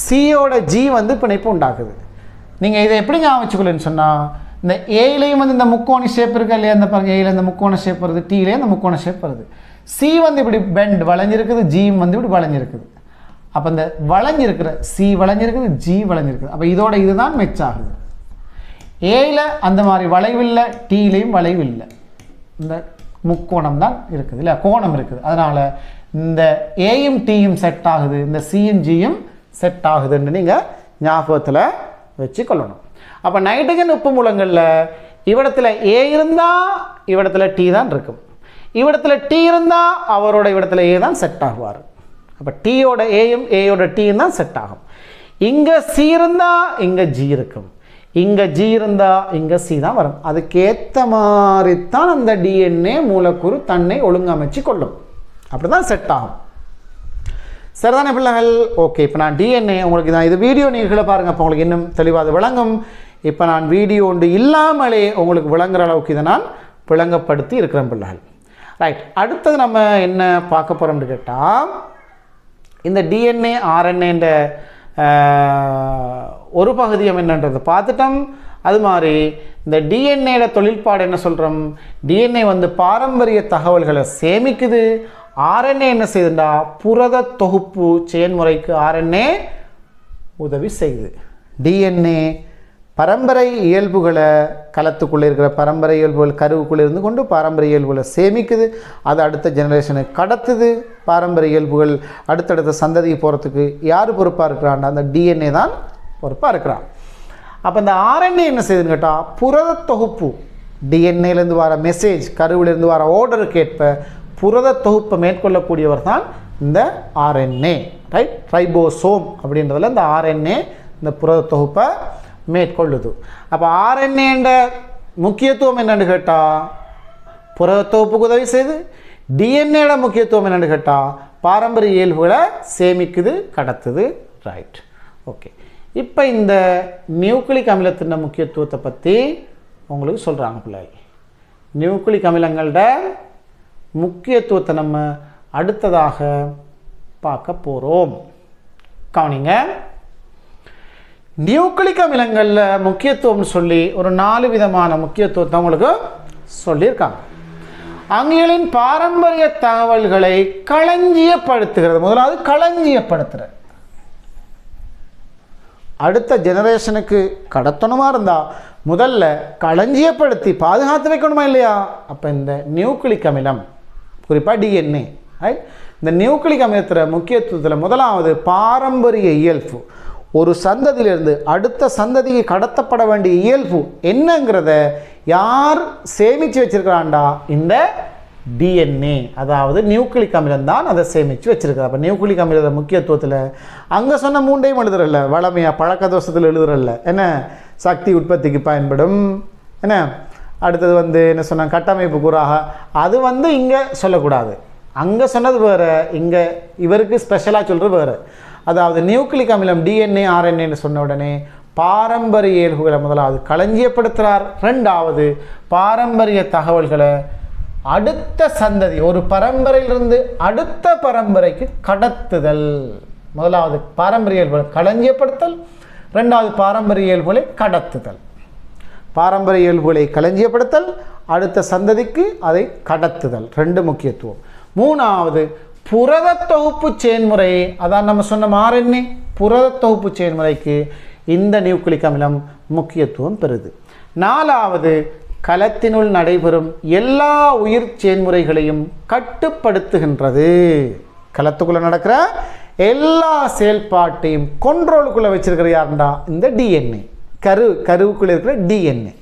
S1: சியோட ஜி வந்து பிணைப்பு உண்டாக்குது. நீங்கள் இதை எப்படி ஞாபகம் வச்சுக்கலன்னு சொன்னால், இந்த ஏலையும் வந்து இந்த முக்கோண ஷேப் இருக்கா இல்லையா, இந்த பாருங்கள், ஏல இந்த முக்கோண ஷேப் வருது, டீலே இந்த முக்கோண ஷேப் வருது. சி வந்து இப்படி பெண்ட் வளைஞ்சிருக்குது, ஜியும் வந்து இப்படி வளைஞ்சிருக்குது. அப்போ இந்த வளைஞ்சிருக்கிற சி வளைஞ்சிருக்குது, ஜி வளைஞ்சிருக்குது. அப்போ இதோட இதுதான் மெச் ஆகுது. ஏல அந்த மாதிரி வளைவில்லை, டீலையும் வளைவில்லை, இந்த முக்கோணம் தான் இருக்குது இல்லை, கோணம் இருக்குது. அதனால் இந்த ஏயும் டீயும் செட் ஆகுது, இந்த சியும் ஜியும் செட் ஆகுதுன்னு நீங்கள் ஞாபகத்தில் வச்சுக்கொள்ளணும். அப்போ நைட்ரஜன் உப்பு மூலங்களில் இவ்விடத்தில் ஏ இருந்தால் இவ்விடத்தில் டி தான் இருக்கும், இவ்விடத்தில் டி இருந்தால் அவரோட இவ்விடத்தில் ஏ தான் செட் ஆகுவார். அப்போ டீயோட ஏயும் ஏயோட டீயும் தான் செட் ஆகும். இங்கே சி இருந்தால் இங்கே ஜி இருக்கும், இங்கே ஜி இருந்தால் இங்கே சி தான் வரும். அதுக்கேற்ற மாதிரி தான் அந்த டிஎன்ஏ மூலக்கூறு தன்னை ஒழுங்கமைச்சு கொள்ளும். அப்படி தான் செட் ஆகும். சரிதானே பிள்ளைகள்? ஓகே, இப்போ நான் டிஎன்ஏ உங்களுக்கு தான் இது வீடியோ நீங்களே பாருங்கள், அப்போ உங்களுக்கு இன்னும் தெளிவாக அது விளங்கும். இப்போ நான் வீடியோ ஒன்று இல்லாமலே உங்களுக்கு விளங்குற அளவுக்கு இதை நான் விளங்கப்படுத்தி இருக்கிறேன் பிள்ளைகள். ரைட், அடுத்தது நம்ம என்ன பார்க்க போகிறோம்னு கேட்டால், இந்த டிஎன்ஏ ஆர்என்ஏன்ற ஒரு பகுதியம் என்னன்றதை பார்த்துட்டோம். அது மாதிரி இந்த டிஎன்ஏட தொழில்பாடு என்ன சொல்கிறோம், டிஎன்ஏ வந்து பாரம்பரிய தகவல்களை சேமிக்குது. ஆர்என்ஏ என்ன செய்யுதுண்டா, புரத தொகுப்பு செயல்முறைக்கு ஆர்என்ஏ உதவி செய்யுது. டிஎன்ஏ பரம்பரை இயல்புகளை, களத்துக்குள்ளே இருக்கிற பரம்பரை இயல்புகள் கருவுக்குள்ளே இருந்து கொண்டு பாரம்பரிய இயல்புகளை சேமிக்குது. அது அடுத்த ஜெனரேஷனுக்கு கடத்துது. பாரம்பரிய இயல்புகள் அடுத்தடுத்த சந்ததிக்கு போகிறதுக்கு யார் பொறுப்பாக இருக்கிறான்டா, அந்த டிஎன்ஏ தான் பொறுப்பாக இருக்கிறான். அப்போ இந்த ஆர்என்ஏ என்ன செய்யுதுன்னு கேட்டால், புரத தொகுப்பு, டிஎன்ஏலேருந்து வர மெசேஜ், கருவிலேருந்து வர ஆர்டருக்கு ஏற்ப புரத தொகுப்பை மேற்கொள்ளக்கூடியவர் தான் இந்த ஆர்என்ஏ. ரைட், ரைபோசோம் அப்படின்றதுல இந்த ஆர்என்ஏ இந்த புரத தொகுப்பை மேற்கொள்ளுது. அப்போ ஆர்என்ஏன்ற முக்கியத்துவம் என்னென்னு கேட்டால் புரத தொகுப்புக்கு உதவி செய்யுது. டிஎன்ஏட முக்கியத்துவம் என்னென்னு கேட்டால் பாரம்பரிய இயல்புகளை சேமிக்குது, கடத்துது. Right, okay. இப்போ இந்த நியூக்ளிக் அமிலத்தின் முக்கியத்துவத்தை பற்றி உங்களுக்கு சொல்கிறாங்க பிள்ளைகள். நியூக்ளிக் அமிலங்களோட முக்கியத்துவத்தை நம்ம அடுத்ததாக பார்க்க போகிறோம். கவனிங்க, நியூக்ளிக் அமிலங்களில் முக்கியத்துவம்னு சொல்லி ஒரு 4 விதமான முக்கியத்துவத்தை உங்களுக்கு சொல்லியிருக்காங்க. அவைகளின் பாரம்பரிய தகவல்களை களஞ்சியப்படுத்துகிறது. முதலாவது களஞ்சியப்படுத்துகிற, அடுத்த ஜெனரேஷனுக்கு கடத்தணுமா இருந்தால் முதல்ல களஞ்சியப்படுத்தி பாதுகாத்து வைக்கணுமா இல்லையா? அப்போ இந்த நியூக்ளிக் அமிலம், குறிப்பாக டிஎன்ஏ, இந்த நியூக்ளிக் அமிலத்தில் முக்கியத்துவத்தில் முதலாவது பாரம்பரிய இயல்பு. ஒரு சந்ததியிலிருந்து அடுத்த சந்ததிக்கு கடத்தப்பட வேண்டிய இயல்பு என்னங்கிறத யார் சேமித்து வச்சிருக்கிறான்டா? இந்த டிஎன்ஏ, அதாவது நியூக்ளிக் அமிலம் தான் அதை சேமித்து வச்சிருக்கிறார். அப்போ நியூக்ளிக் அமிலத முக்கியத்துவத்தில் அங்கே சொன்ன 3ஐயும் எழுதுறல்ல, வளமையாக பழக்க தோஷத்தில் எழுதுறல்ல, என்ன சக்தி உற்பத்திக்கு பயன்படும், என்ன அடுத்தது என்ன சொன்ன கட்டமைப்பு கூறாக, அது இங்கே சொல்லக்கூடாது. அங்கே சொன்னது வேறு, இங்கே இவருக்கு ஸ்பெஷலாக சொல்கிறது வேறு. அதாவது நியூக்ளிக் அமிலம் டிஎன்ஏ ஆர்என்ஏன்னு சொன்ன உடனே பாரம்பரிய இயல்புகளை முதலாவது களஞ்சியப்படுத்துகிறார். 2வது பாரம்பரிய தகவல்களை அடுத்த சந்ததி, ஒரு பரம்பரையிலிருந்து அடுத்த பரம்பரைக்கு கடத்துதல். முதலாவது பாரம்பரிய இயல்புகளை களஞ்சியப்படுத்தல், 2வது பாரம்பரிய இயல்புகளை கடத்துதல். பாரம்பரிய இயல்புகளை களஞ்சியப்படுத்தல், அடுத்த சந்ததிக்கு அதை கடத்துதல், 2 முக்கியத்துவம். 3வது புரத தொகுப்பு செயல்முறை, அதான் நம்ம சொன்ன ஆர்என்ஏ புரத தொகுப்பு செயல்முறைக்கு இந்த நியூக்ளிக் அமிலம் முக்கியத்துவம் பெறுது. 4வது கலத்தினுள் நடைபெறும் எல்லா உயிர் செயல்முறைகளையும் கட்டுப்படுத்துகின்றது. கலத்துக்குள்ளே நடக்கிற எல்லா செயல்பாட்டையும் கொண்ட்ரோலுக்குள்ளே வச்சிருக்கிற யாருண்டா? இந்த டிஎன்ஏ, கருவுக்குள்ளே இருக்கிற டிஎன்ஏ.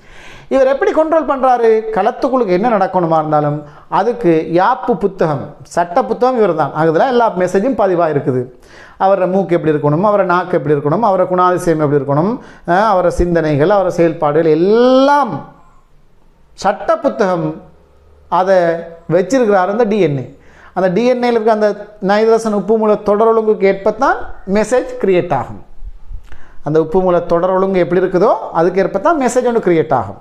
S1: இவர் எப்படி கண்ட்ரோல் பண்ணுறாரு? களத்துக்குள்ளுக்கு என்ன நடக்கணுமா இருந்தாலும் அதுக்கு யாப்பு புத்தகம், சட்ட புத்தகம் இவர் தான். அதில் எல்லா மெசேஜும் பதிவாக இருக்குது. அவரை மூக்கு எப்படி இருக்கணும், அவரை நாக்கு எப்படி இருக்கணும், அவரை குணாதிசயம் எப்படி இருக்கணும், அவரை சிந்தனைகள், அவரை செயல்பாடுகள் எல்லாம் சட்ட புத்தகம் அதை வச்சிருக்கிறார் அந்த டிஎன்ஏ. அந்த டிஎன்ஏல இருக்க அந்த நைட்ரசன் உப்பு மூல தொடர் ஒழுங்குக்கு ஏற்பத்தான் மெசேஜ் கிரியேட் ஆகும். அந்த உப்பு மூல தொடர் ஒழுங்கு எப்படி இருக்குதோ அதுக்கு ஏற்பத்தான் மெசேஜ் ஒன்று கிரியேட் ஆகும்.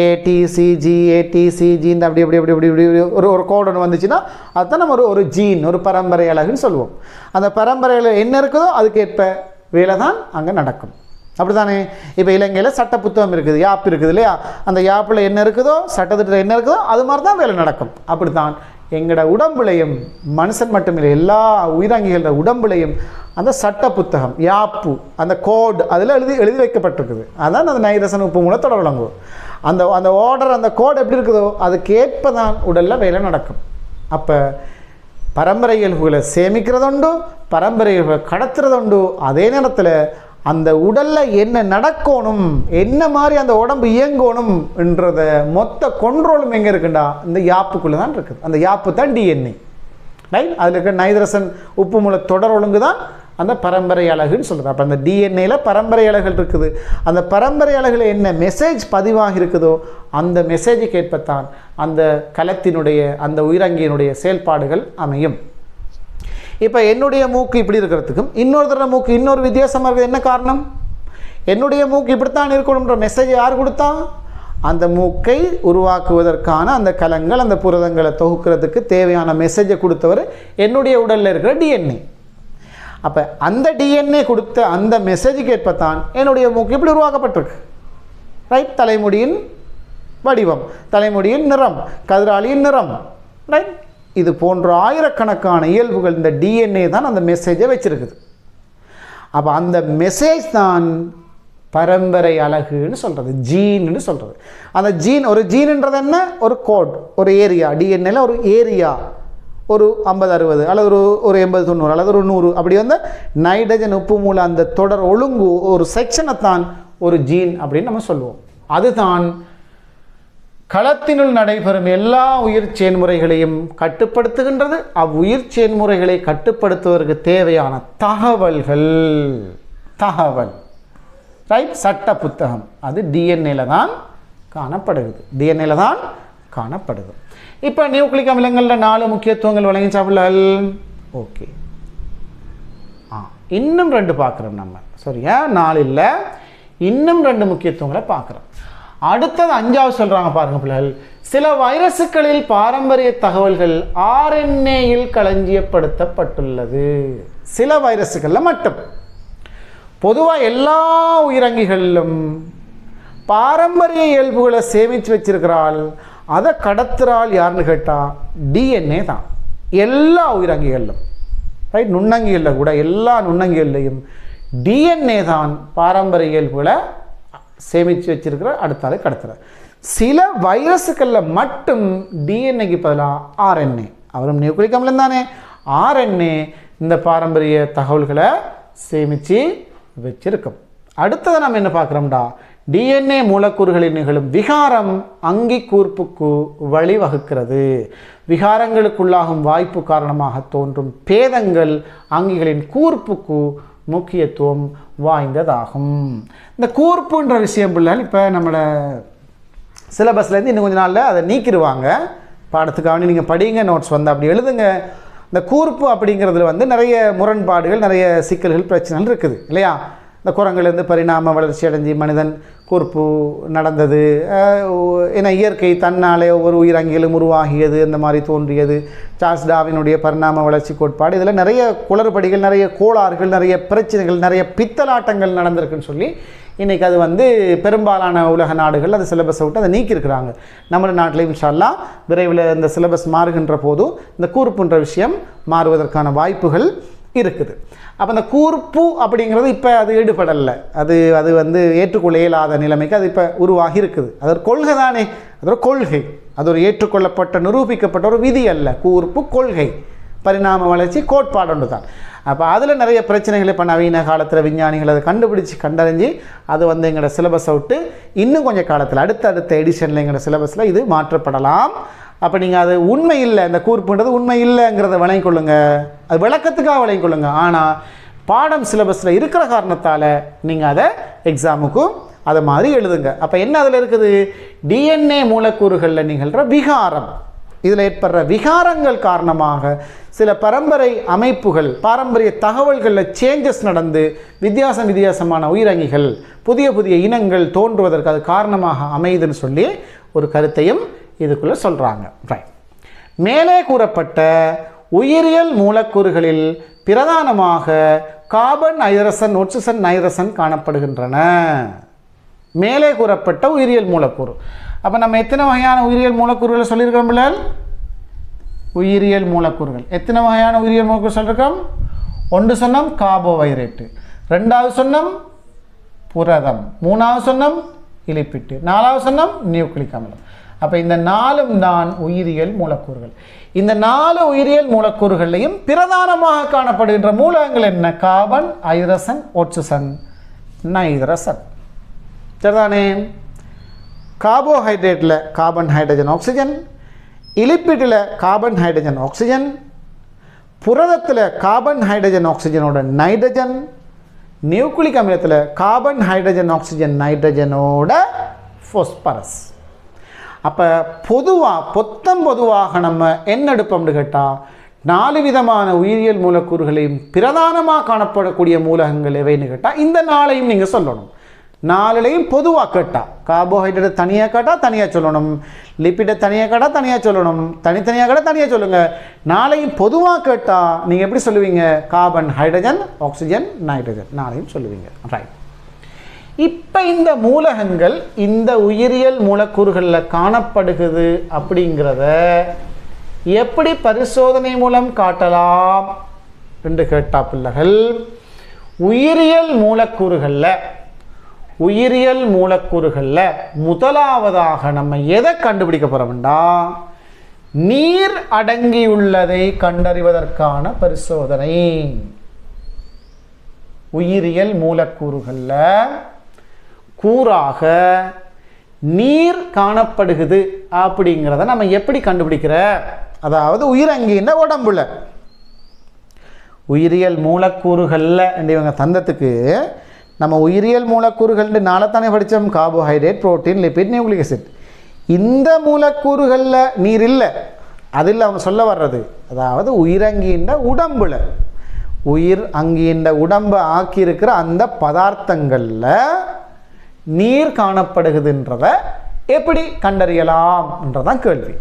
S1: ஏடிசிஜி இந்த அப்படி அப்படி அப்படி இப்படி ஒரு கோடு ஒன்று வந்துச்சுன்னா அதுதான் நம்ம ஒரு ஜீன், ஒரு பரம்பரை அழகுன்னு சொல்லுவோம். அந்த பரம்பரையில் என்ன இருக்குதோ அதுக்கேற்ப வேலை தான் அங்கே நடக்கும். அப்படி தானே? இப்போ இலங்கையில் சட்ட புத்தகம் இருக்குது, யாப் இருக்குது இல்லையா? அந்த யாப்பில் என்ன இருக்குதோ, சட்டத்திட்டத்தில் என்ன இருக்குதோ அது மாதிரி தான் வேலை நடக்கும். அப்படி தான் எங்களோட உடம்புலையும், மனுஷன் மட்டுமில்லை எல்லா உயிரங்கிகளோட உடம்புலையும் அந்த சட்ட புத்தகம், யாப்பு, அந்த கோடு அதில் எழுதி வைக்கப்பட்டிருக்குது. அதான் அந்த நைட்ரசன் உப்பு மூலம் தொடர் விளங்குவோம். அந்த ஆர்டர், அந்த கோடு எப்படி இருக்குதோ அதுக்கேற்ப தான் உடலில் வேலை நடக்கும். அப்போ பரம்பரை இயல்புகளை சேமிக்கிறதுண்டு, பரம்பரை இயல்புகளை கடத்துறதுண்டு. அதே நேரத்தில் அந்த உடலில் என்ன நடக்கணும், என்ன மாதிரி அந்த உடம்பு இயங்கணும் என்றத மொத்த கொண்ட்ரோலும் எங்கே இருக்குண்டா? இந்த யாப்புக்குள்ளே தான் இருக்குது. அந்த யாப்பு தான் டிஎன்ஏ, ரைட்? அதில் இருக்க நைட்ரசன் உப்பு மூல தொடர் ஒழுங்கு தான் அந்த பரம்பரை அலகுன்னு சொல்கிறது. அப்போ அந்த டிஎன்ஏல பரம்பரை அலகுகள் இருக்குது. அந்த பரம்பரை அலகுல என்ன மெசேஜ் பதிவாக இருக்குதோ அந்த மெசேஜுக்கு ஏற்பத்தான் அந்த கலத்தினுடைய, அந்த உயிரங்கியினுடைய செயல்பாடுகள் அமையும். இப்போ என்னுடைய மூக்கு இப்படி இருக்கிறதுக்கும் இன்னொருத்தர மூக்கு இன்னொரு வித்தியாசமாக இருக்குது. என்ன காரணம்? என்னுடைய மூக்கு இப்படித்தான் இருக்கணுன்ற மெசேஜ் யார் கொடுத்தா? அந்த மூக்கை உருவாக்குவதற்கான அந்த கலங்கள், அந்த புரதங்களை தொகுக்கிறதுக்கு தேவையான மெசேஜை கொடுத்தவர் என்னுடைய உடலில் இருக்கிற டிஎன்ஏ. அப்போ அந்த டிஎன்ஏ கொடுத்த அந்த மெசேஜுக்கு ஏற்பத்தான் என்னுடைய மூக்கு இப்படி உருவாக்கப்பட்டிருக்கு, ரைட்? தலைமுடியின் வடிவம், தலைமுடியின் நிறம், கதிராளியின் நிறம், ரைட்? இது போன்ற ஆயிரக்கணக்கான இயல்புகள் இந்த டிஎன்ஏ தான் அந்த மெசேஜை வச்சிருக்குது. அப்போ அந்த மெசேஜ் தான் பரம்பரை அலகுன்னு சொல்கிறது, ஜீன்னு சொல்கிறது. அந்த ஜீன், ஒரு ஜீன்ன்றது என்ன? ஒரு கோட், ஒரு ஏரியா. டிஎன்ஏல ஒரு ஏரியா, ஒரு 50-60 அல்லது ஒரு 80-90 அல்லது ஒரு 100 அப்படி வந்து நைட்ரஜன் உப்பு மூல அந்த தொடர் ஒழுங்கு ஒரு செக்ஷனை தான் ஒரு ஜீன் அப்படின்னு நம்ம சொல்லுவோம். அதுதான் களத்தினுள் நடைபெறும் எல்லா உயிர் செயல்முறைகளையும் கட்டுப்படுத்துகின்றது. அவ்வுயிர் செயல்முறைகளை கட்டுப்படுத்துவதற்கு தேவையான தகவல், ரைட்? சட்ட புத்தகம் அது டிஎன்ஏல தான் காணப்படுகிறது, டிஎன்ஏல தான் காணப்படுது. இப்போ நியூக்ளிக் அமிலங்களில் 4 முக்கியத்துவங்கள் வழங்கிச்சாப்புகள். ஓகே, இன்னும் 2 பார்க்குறோம் நம்ம. சரியா? 4 இல்லை, இன்னும் 2 முக்கியத்துவங்களை பார்க்குறோம். அடுத்தது 5வது சொல்கிறாங்க பாருங்க பிள்ளைகள். சில வைரசுகளில் பாரம்பரிய தகவல்கள் RNAயில் களஞ்சியப்படுத்தப்பட்டுள்ளது. சில வைரசுகளில் மட்டும். பொதுவாக எல்லா உயிரங்கிகளிலும் பாரம்பரிய இயல்புகளை சேமித்து வச்சிருக்கிறாள். அதை கடத்துறாள் யாருன்னு கேட்டால் DNA தான். எல்லா உயிரங்கிகளிலும், ரைட், நுண்ணங்கிகளில் கூட எல்லா நுண்ணங்கிகள்லையும் DNA தான் பாரம்பரிய இயல்புகளை சேமித்து வச்சிருக்கிற அடுத்தாலே கடத்துற. சில வைரஸுகளில் மட்டும் DNAக்கு பதிலாக RNA, அவரும் நியூக்ளிக் அமிலம் தானே, RNA இந்த பாரம்பரிய தகவல்களை சேமித்து வச்சிருக்கும். அடுத்ததை நம்ம என்ன பார்க்குறோம்டா, DNA மூலக்கூறுகளில் நிகழும் விகாரம் அங்கி கூர்ப்புக்கு வழிவகுக்கிறது. விகாரங்களுக்குள்ளாகும் வாய்ப்பு காரணமாக தோன்றும் பேதங்கள் அங்கிகளின் கூர்ப்புக்கு முக்கியத்துவம் வாய்ந்ததாகும். இந்த கூர்ப்புன்ற விஷயம் பிள்ளைகள் இப்போ நம்மளோட சிலபஸ்லேருந்து இன்னும் கொஞ்ச நாளில் அதை நீக்கிடுவாங்க. பாடத்துக்காக நீங்கள் படிங்க, நோட்ஸ் வந்து அப்படி எழுதுங்க. இந்த கூர்ப்பு அப்படிங்கிறதுல வந்து நிறைய முரண்பாடுகள், நிறைய சிக்கல்கள், பிரச்சனைகள் இருக்குது இல்லையா? இந்த குரங்குலேருந்து பரிணாம வளர்ச்சி அடைஞ்சி மனிதன் கூர்ப்பு நடந்தது, ஏன்னா இயற்கை தன்னாலே ஒவ்வொரு உயிரங்கிலும் உருவாகியது, இந்த மாதிரி தோன்றியது, சார்ல்ஸ் டார்வினுடைய பரிணாம வளர்ச்சி கோட்பாடு, இதில் நிறைய குளறுபடிகள், நிறைய கோளாறுகள், நிறைய பிரச்சனைகள், நிறைய பித்தலாட்டங்கள் நடந்திருக்குன்னு சொல்லி இன்றைக்கி அது வந்து பெரும்பாலான உலக நாடுகள் அது சிலபஸை விட்டு அதை நீக்கியிருக்கிறாங்க. நம்ம நாட்டிலையும் இன்ஷா அல்லாஹ் விரைவில் இந்த சிலபஸ் மாறுகின்ற போது இந்த கூர்ப்புன்ற விஷயம் மாறுவதற்கான வாய்ப்புகள் இருக்குது. அப்போ அந்த கூர்ப்பு அப்படிங்கிறது இப்போ அது ஈடுபடலை, அது வந்து ஏற்றுக்கொள்ள இயலாத நிலைமைக்கு அது இப்போ உருவாகி இருக்குது. அது ஒரு கொள்கை தானே, அது ஒரு கொள்கை, அது ஒரு ஏற்றுக்கொள்ளப்பட்ட நிரூபிக்கப்பட்ட ஒரு விதி அல்ல. கூர்ப்பு கொள்கை, பரிணாம வளர்ச்சி கோட்பாடு ஒன்று தான். அப்போ அதில் நிறைய பிரச்சனைகள் இப்போ நவீன காலத்தில் விஞ்ஞானிகள் அதை கண்டறிஞ்சு அது வந்து எங்களோட சிலபஸை விட்டு இன்னும் கொஞ்சம் காலத்தில் அடுத்த எடிஷனில் எங்களோட சிலபஸில் இது மாற்றப்படலாம். அப்போ நீங்கள் அது உண்மை இல்லை, இந்த கூர்ப்புன்றது உண்மை இல்லைங்கிறத விளங்கிக் கொள்ளுங்க, அது விளக்கத்துக்காக விளங்கிக் கொள்ளுங்க. ஆனால் பாடம் சிலபஸில் இருக்கிற காரணத்தால் நீங்கள் அதை எக்ஸாமுக்கும் அதை மாதிரி எழுதுங்க. அப்போ என்ன அதில் இருக்குது, DNA மூலக்கூறுகளில் நிகழ்கிற விகாரம், இதில் ஏற்படுற விகாரங்கள் காரணமாக சில பரம்பரை அமைப்புகள், பாரம்பரிய தகவல்களில் சேஞ்சஸ் நடந்து வித்தியாசமான உயிரங்கிகள், புதிய இனங்கள் தோன்றுவதற்கு அது காரணமாக அமையுதுன்னு சொல்லி ஒரு கருத்தையும் இதுக்குள்ளே சொல்கிறாங்க. ரைட். மேலே கூறப்பட்ட உயிரியல் மூலக்கூறுகளில் பிரதானமாக கார்பன், ஹைட்ரசன், ஆக்சிஜன், நைட்ரசன் காணப்படுகின்றன. மேலே கூறப்பட்ட உயிரியல் மூலக்கூறு. அப்போ நம்ம எத்தனை வகையான உயிரியல் மூலக்கூறுகளை சொல்லியிருக்கோம் பிள்ளைகள்? உயிரியல் மூலக்கூறுகள் எத்தனை வகையான உயிரியல் மூலக்கூறு சொல்லியிருக்கோம்? ஒன்று சொன்னோம் கார்போஹைட்ரேட்டு, ரெண்டாவது சொன்னோம் புரதம், மூணாவது சொன்னோம் இலிப்பிட்டு, நாலாவது சொன்னோம் நியூக்ளிக் அமிலம். அப்போ இந்த 4ம் தான் உயிரியல் மூலக்கூறுகள். இந்த 4 உயிரியல் மூலக்கூறுகளையும் பிரதானமாக காணப்படுகின்ற மூலகங்கள் என்ன? Carbon, hydrogen, oxygen, nitrogen. சரிதானே? கார்போஹைட்ரேட்டில் கார்பன், ஹைட்ரஜன், ஆக்சிஜன், இலிப்பிட்டில் கார்பன், ஹைட்ரஜன், ஆக்சிஜன், புரதத்தில் கார்பன், ஹைட்ரஜன், ஆக்சிஜனோட நைட்ரஜன், நியூக்ளிக் அமிலத்தில் கார்பன், ஹைட்ரஜன், ஆக்சிஜன், நைட்ரஜனோட பாஸ்பரஸ். அப்போ பொதுவாக நம்ம என்ன எடுப்போம்னு கேட்டால் 4 விதமான உயிரியல் மூலக்கூறுகளையும் பிரதானமாக காணப்படக்கூடிய மூலகங்கள் எவைன்னு கேட்டால் இந்த 4ஐயும் நீங்கள் சொல்லணும். 4லையும் பொதுவாக கேட்டால் கார்போஹைட்ரேட் தனியாக கேட்டால் தனியாக சொல்லணும், லிப்பிடை தனியாக கேட்டால் தனியாக சொல்லணும், தனித்தனியாக கேட்டால் தனியாக சொல்லுங்கள். 4ஐயும் பொதுவாக கேட்டால் நீங்கள் எப்படி சொல்லுவீங்க? கார்பன், ஹைட்ரஜன், ஆக்சிஜன், நைட்ரஜன் 4ஐயும் சொல்லுவீங்க. ரைட். இப்போ இந்த மூலகங்கள் இந்த உயிரியல் மூலக்கூறுகளில் காணப்படுகிறது அப்படிங்கிறத எப்படி பரிசோதனை மூலம் காட்டலாம் என்று கேட்டா பிள்ளைகள், உயிரியல் மூலக்கூறுகளில் முதலாவதாக நம்ம எதை கண்டுபிடிக்க போகிறோம்னா நீர் அடங்கியுள்ளதை கண்டறிவதற்கான பரிசோதனை. உயிரியல் மூலக்கூறுகளில் கூறாக நீர் காணப்படுகிறது அப்படிங்கிறத நம்ம எப்படி கண்டுபிடிக்கிற, அதாவது உயிரங்கின உடம்புல உயிரியல் மூலக்கூறுகளில் இவங்க தந்தத்துக்கு நம்ம உயிரியல் மூலக்கூறுகள் 4 தானே படித்தோம், carbohydrate, protein, lipid, nucleic acid. இந்த மூலக்கூறுகளில் நீர் இல்லை, அதில் அவங்க சொல்ல வர்றது அதாவது உயிரங்கின்ற உடம்புல உயிர் அங்கின்ற உடம்பை ஆக்கியிருக்கிற அந்த பதார்த்தங்களில் நீர் காணப்படுகிறதுன்றதை எப்படி கண்டறியலாம் என்றதான் கேள்வி.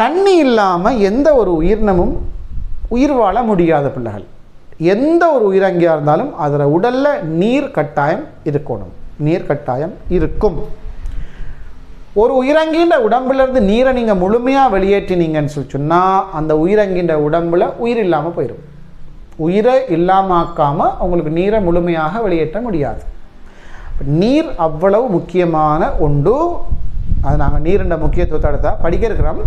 S1: தண்ணி இல்லாமல் எந்த ஒரு உயிரினமும் உயிர் வாழ முடியாத பிள்ளைகள். எந்த ஒரு உயிரங்கியாக இருந்தாலும் அதில் உடலில் நீர் கட்டாயம் இருக்கணும், நீர் கட்டாயம் இருக்கும். ஒரு உயிரங்கின்ற உடம்புலேருந்து நீரை நீங்கள் முழுமையாக வெளியேற்றினீங்கன்னு சொன்னால் அந்த உயிரங்கின்ற உடம்பில் உயிர் இல்லாமல் போயிடும். உயிரை இல்லாமக்காமல் உங்களுக்கு நீரை முழுமையாக வெளியேற்ற முடியாது. நீர் அவ்வளவு முக்கியமான ஒன்று. அது நாங்கள் நீரின் முக்கியத்துவத்தை எடுத்தால் படிக்க இருக்கிறோம்.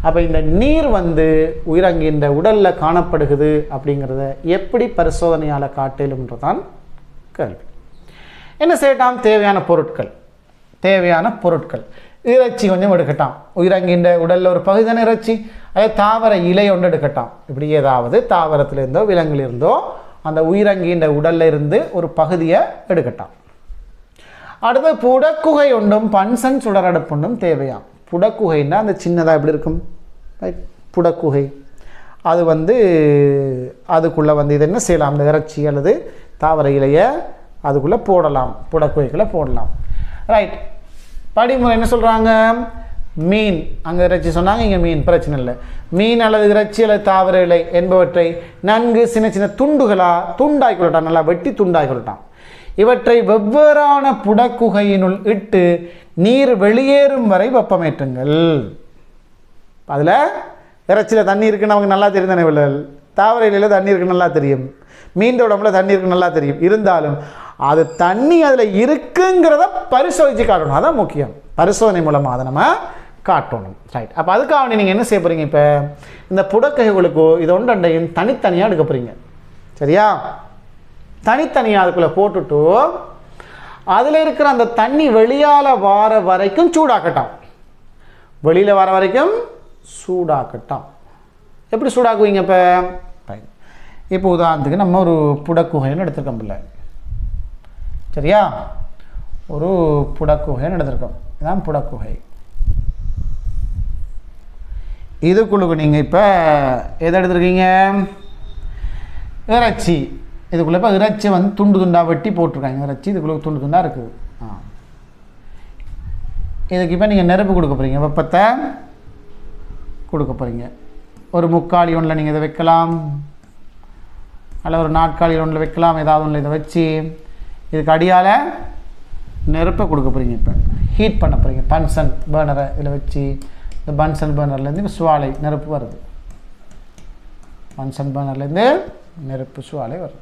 S1: அப்போ இந்த நீர் உயிரங்கின்ற உடலில் காணப்படுகிறது அப்படிங்கிறத எப்படி பரிசோதனையால் காட்டலும்ன்றதான் கேள்வி. என்ன செய்யட்டாம்? தேவையான பொருட்கள் இறைச்சி கொஞ்சம் எடுக்கட்டாம். உயிரங்கின்ற உடலில் ஒரு பகுதி தானே இறைச்சி. அதே தாவர இலை ஒன்று எடுக்கட்டாம். இப்படி ஏதாவது தாவரத்திலிருந்தோ விலங்கிலிருந்தோ அந்த உயிரங்கின்ற உடலில் இருந்து ஒரு பகுதியை எடுக்கட்டாம். அடுத்து புடக்குகை ஒன்றும் பன்சன் சுடரடுப்புண்டும் தேவையாம். புடக்குகைன்னா அந்த சின்னதாக எப்படி இருக்கும் புடக்குகை. அது அதுக்குள்ளே இது என்ன செய்யலாம்? அந்த இறைச்சி அல்லது தாவர இலையை அதுக்குள்ளே போடலாம், புடக்குகைக்குள்ளே போடலாம். ரைட். படிமுறை என்ன சொல்கிறாங்க? மீன், அங்கே இறைச்சி சொன்னாங்க, இங்கே மீன், பிரச்சனை இல்லை. மீன் அல்லது இறைச்சி அல்லது தாவர இலை என்பவற்றை நன்கு சின்ன சின்ன துண்டாக்கி கொள்ளட்டான், நல்லா வெட்டி துண்டாக்கி கொள்ளட்டான். இவற்றை வெவ்வேறான புடக்குகையினுள் இட்டு நீர் வெளியேறும் வரை வெப்பமேற்றுங்கள். அதில் இறைச்சியில் தண்ணி இருக்குன்னு அவங்க நல்லா தெரியும் தானே பிள்ளைகள். தாவர இலையில் தண்ணி இருக்குன்னு நல்லா தெரியும், மீன் உடம்புல தண்ணி இருக்குன்னு நல்லா தெரியும். இருந்தாலும் அது தண்ணி அதில் இருக்குங்கிறத பரிசோதித்து காட்டணும். அதான் முக்கியம். பரிசோதனை மூலமாக அதை நம்ம காட்டணும். ரைட். அப்போ அதுக்காக நீங்கள் என்ன செய்ய போகிறீங்க? இப்போ இந்த புடக்கைகளுக்கோ இது ஒன்றையும் தனித்தனியாக எடுக்க போகிறீங்க. சரியா? தனித்தனியாக அதுக்குள்ளே போட்டுட்டு அதில் இருக்கிற அந்த தண்ணி வெளியால் வர வரைக்கும் சூடாக்கட்டாம். வெளியில் வர வரைக்கும் சூடாக்கட்டாம். எப்படி சூடாக்குவீங்க? இப்போ உதாரணத்துக்கு நம்ம ஒரு புடக்குகைன்னு எடுத்துருக்கோம் பிள்ளை. சரியா? ஒரு புடக்குகைன்னு எடுத்துருக்கோம். இதுதான் புடக்குகை. இதுக்குள்ளுக்கு நீங்கள் இப்போ எதை எடுத்துருக்கீங்க? இறைச்சி. இதுக்குள்ளே இப்போ இறைச்சி துண்டு துண்டாக வெட்டி போட்டிருக்காங்க. இறைச்சி இதுக்குள்ளே துண்டு துண்டாக இருக்குது. இதுக்கு இப்போ நீங்கள் நெருப்பு கொடுக்க போகிறீங்க, வெப்பத்தை கொடுக்க போகிறீங்க. ஒரு முக்காளி ஒன்றில் நீங்கள் இதை வைக்கலாம், அல்ல ஒரு நாட்காலி ஒன்றில் வைக்கலாம். ஏதாவது ஒன்றில் இதை வச்சு இதுக்கு அடியால் நெருப்பை கொடுக்க போகிறீங்க. இப்போ ஹீட் பண்ண போகிறீங்க. பன்சன் பேர்னரை இதில் வச்சு இந்த பன்சன் பேர்னர்லேருந்து சுவாலை நெருப்பு வருது. பன்சன் பேர்னர்லேருந்து நெருப்பு சுவாலை வருது.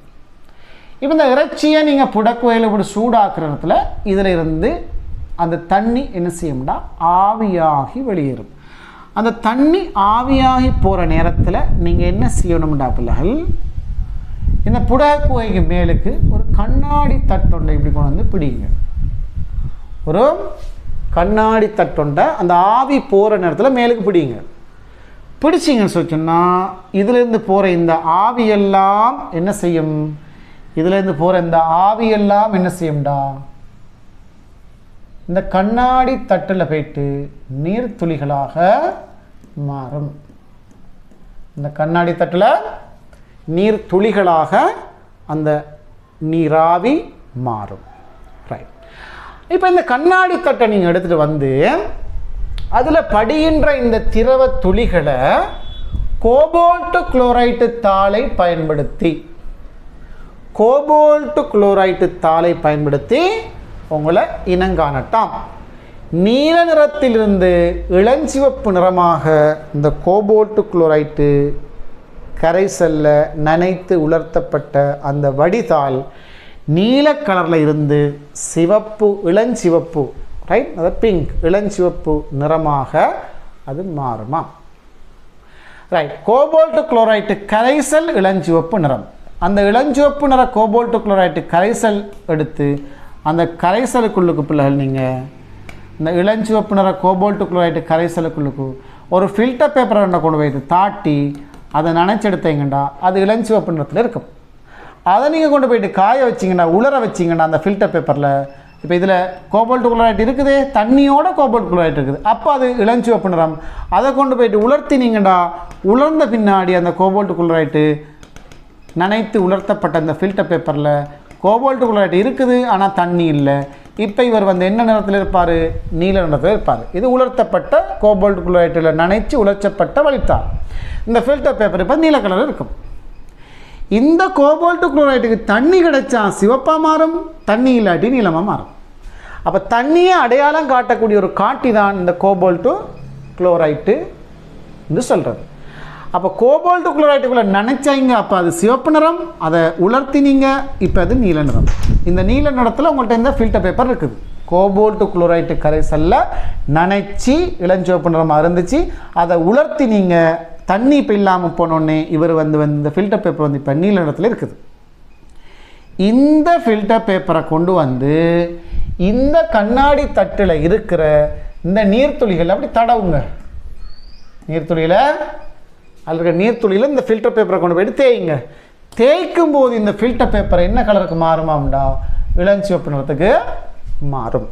S1: இப்போ இந்த இறைச்சியை நீங்கள் புடக்குவையில் இப்படி சூடாக்குற இடத்துல இதில் இருந்து அந்த தண்ணி என்ன செய்யும்னா ஆவியாகி வெளியேறும். அந்த தண்ணி ஆவியாகி போகிற நேரத்தில் நீங்கள் என்ன செய்யணும்டா பிள்ளைகள்? இந்த புடக்குவைக்கு மேலுக்கு ஒரு கண்ணாடி தட்டொண்டை இப்படி கொண்டு பிடிங்க. ஒரு கண்ணாடி தட்டொண்டை அந்த ஆவி போகிற நேரத்தில் மேலுக்கு பிடிங்க. பிடிச்சிங்கன்னு சொன்னால் இதிலேருந்து போகிற இந்த ஆவியெல்லாம் என்ன செய்யும்? இதிலேருந்து போகிற இந்த ஆவியெல்லாம் என்ன செய்யும்டா? இந்த கண்ணாடி தட்டில் போயிட்டு நீர்த்துளிகளாக மாறும். இந்த கண்ணாடி தட்டில் நீர்த்துளிகளாக அந்த நீராவி மாறும். ரைட். இப்போ இந்த கண்ணாடி தட்டை நீங்கள் எடுத்துகிட்டு அதில் படிகின்ற இந்த திரவ துளிகளை கோபால்ட் குளோரைட்டு தாளை பயன்படுத்தி உங்களை இனங்காணட்டாம். நீல நிறத்திலிருந்து இளஞ்சிவப்பு நிறமாக இந்த கோபால்ட் குளோரைட்டு கரைசல்ல நனைத்து உலர்த்தப்பட்ட அந்த வடிதாள் நீல கலரில் இருந்து சிவப்பு, இளஞ்சிவப்பு, ரைட், அதாவது பிங்க், இளஞ்சிவப்பு நிறமாக அது மாறுமா? ரைட். கோபால்ட் குளோரைட்டு கரைசல் இளஞ்சிவப்பு நிறம். அந்த இளஞ்சிவப்பு நிற கோபால்ட் குளோரைட்டு கரைசல் எடுத்து அந்த கரைசலுக்குள்ளுக்கு பிள்ளைகள் நீங்கள் இந்த இளஞ்சிவப்பு நிற கோபால்ட் குளோரைட்டு கரைசலுக்குள்ளுக்கு ஒரு ஃபில்டர் பேப்பரை கொண்டு போயிட்டு தாட்டி அதை நனைச்செடுத்தீங்கண்டா அது இளஞ்சிவப்பு நிறத்தில் இருக்கும். அதை நீங்கள் கொண்டு போயிட்டு காய வச்சிங்கன்னா, உலர வச்சிங்கன்னா அந்த ஃபில்டர் பேப்பரில், இப்போ இதில் கோபால்ட் குளோரைட் இருக்குது, தண்ணியோட கோபால்ட் குளோரைட் இருக்குது, அப்போ அது இளஞ்சிவப்பு நிறம். அதை கொண்டு போயிட்டு உலர்த்தினீங்கண்டா உலர்ந்த பின்னாடி அந்த கோபால்ட் குளோரைட்டு நனைத்து உலர்த்தப்பட்ட அந்த ஃபில்டர் பேப்பரில் கோபால்ட் குளோரைடு இருக்குது, ஆனால் தண்ணி இல்லை. இப்போ இவர் வந்து என்ன நிறத்தில் இருப்பார்? நீல நிறத்தில் இருப்பார். இது உலர்த்தப்பட்ட கோபால்ட் குளோரைட்டில் நனைச்சி உலர்த்தப்பட்ட வழித்தாள். இந்த ஃபில்டர் பேப்பர் இப்போ நீல கலர் இருக்கும். இந்த கோபால்ட் குளோரைட்டுக்கு தண்ணி கிடைச்சா சிவப்பாக மாறும், தண்ணி இல்லாட்டி நீளமாக மாறும். அப்போ தண்ணியை அடையாளம் காட்டக்கூடிய ஒரு காட்டி தான் இந்த கோபால்ட் குளோரைட்டு என்று சொல்கிறது. அப்போ கோபால்ட் குளோரைட்டுக்குள்ளே நினச்சாங்க, அப்போ அது சிவப்பு நிறம், அதை உலர்த்தினீங்க, இப்போ அது நீல நிறம். இந்த நீல நிறத்தில் உங்கள்கிட்ட இந்த ஃபில்டர் பேப்பர் இருக்குது. கோபால்ட் குளோரைட்டு கரைசலில் நனைச்சி இளஞ்சிவப்பு நிறமாக இருந்துச்சு, அதை உலர்த்தினீங்க, தண்ணி இப்போ இல்லாமல் போனோடனே இவர் வந்து இந்த ஃபில்டர் பேப்பர் வந்து இப்போ நீல நிறத்தில் இருக்குது. இந்த ஃபில்டர் பேப்பரை கொண்டு வந்து இந்த கண்ணாடி தட்டில் இருக்கிற இந்த நீர்த்துளிகள் அப்படி தடவுங்க. நீர்த்துளியில் அதில் இருக்கிற நீர்த்துளியில் இந்த ஃபில்டர் பேப்பரை கொண்டு போய்ட்டு தேய்ங்க. தேய்க்கும் போது இந்த ஃபில்டர் பேப்பர் என்ன கலருக்கு மாறுமாம்டா? இளஞ்சிவப்பு நிறத்துக்கு மாறும்.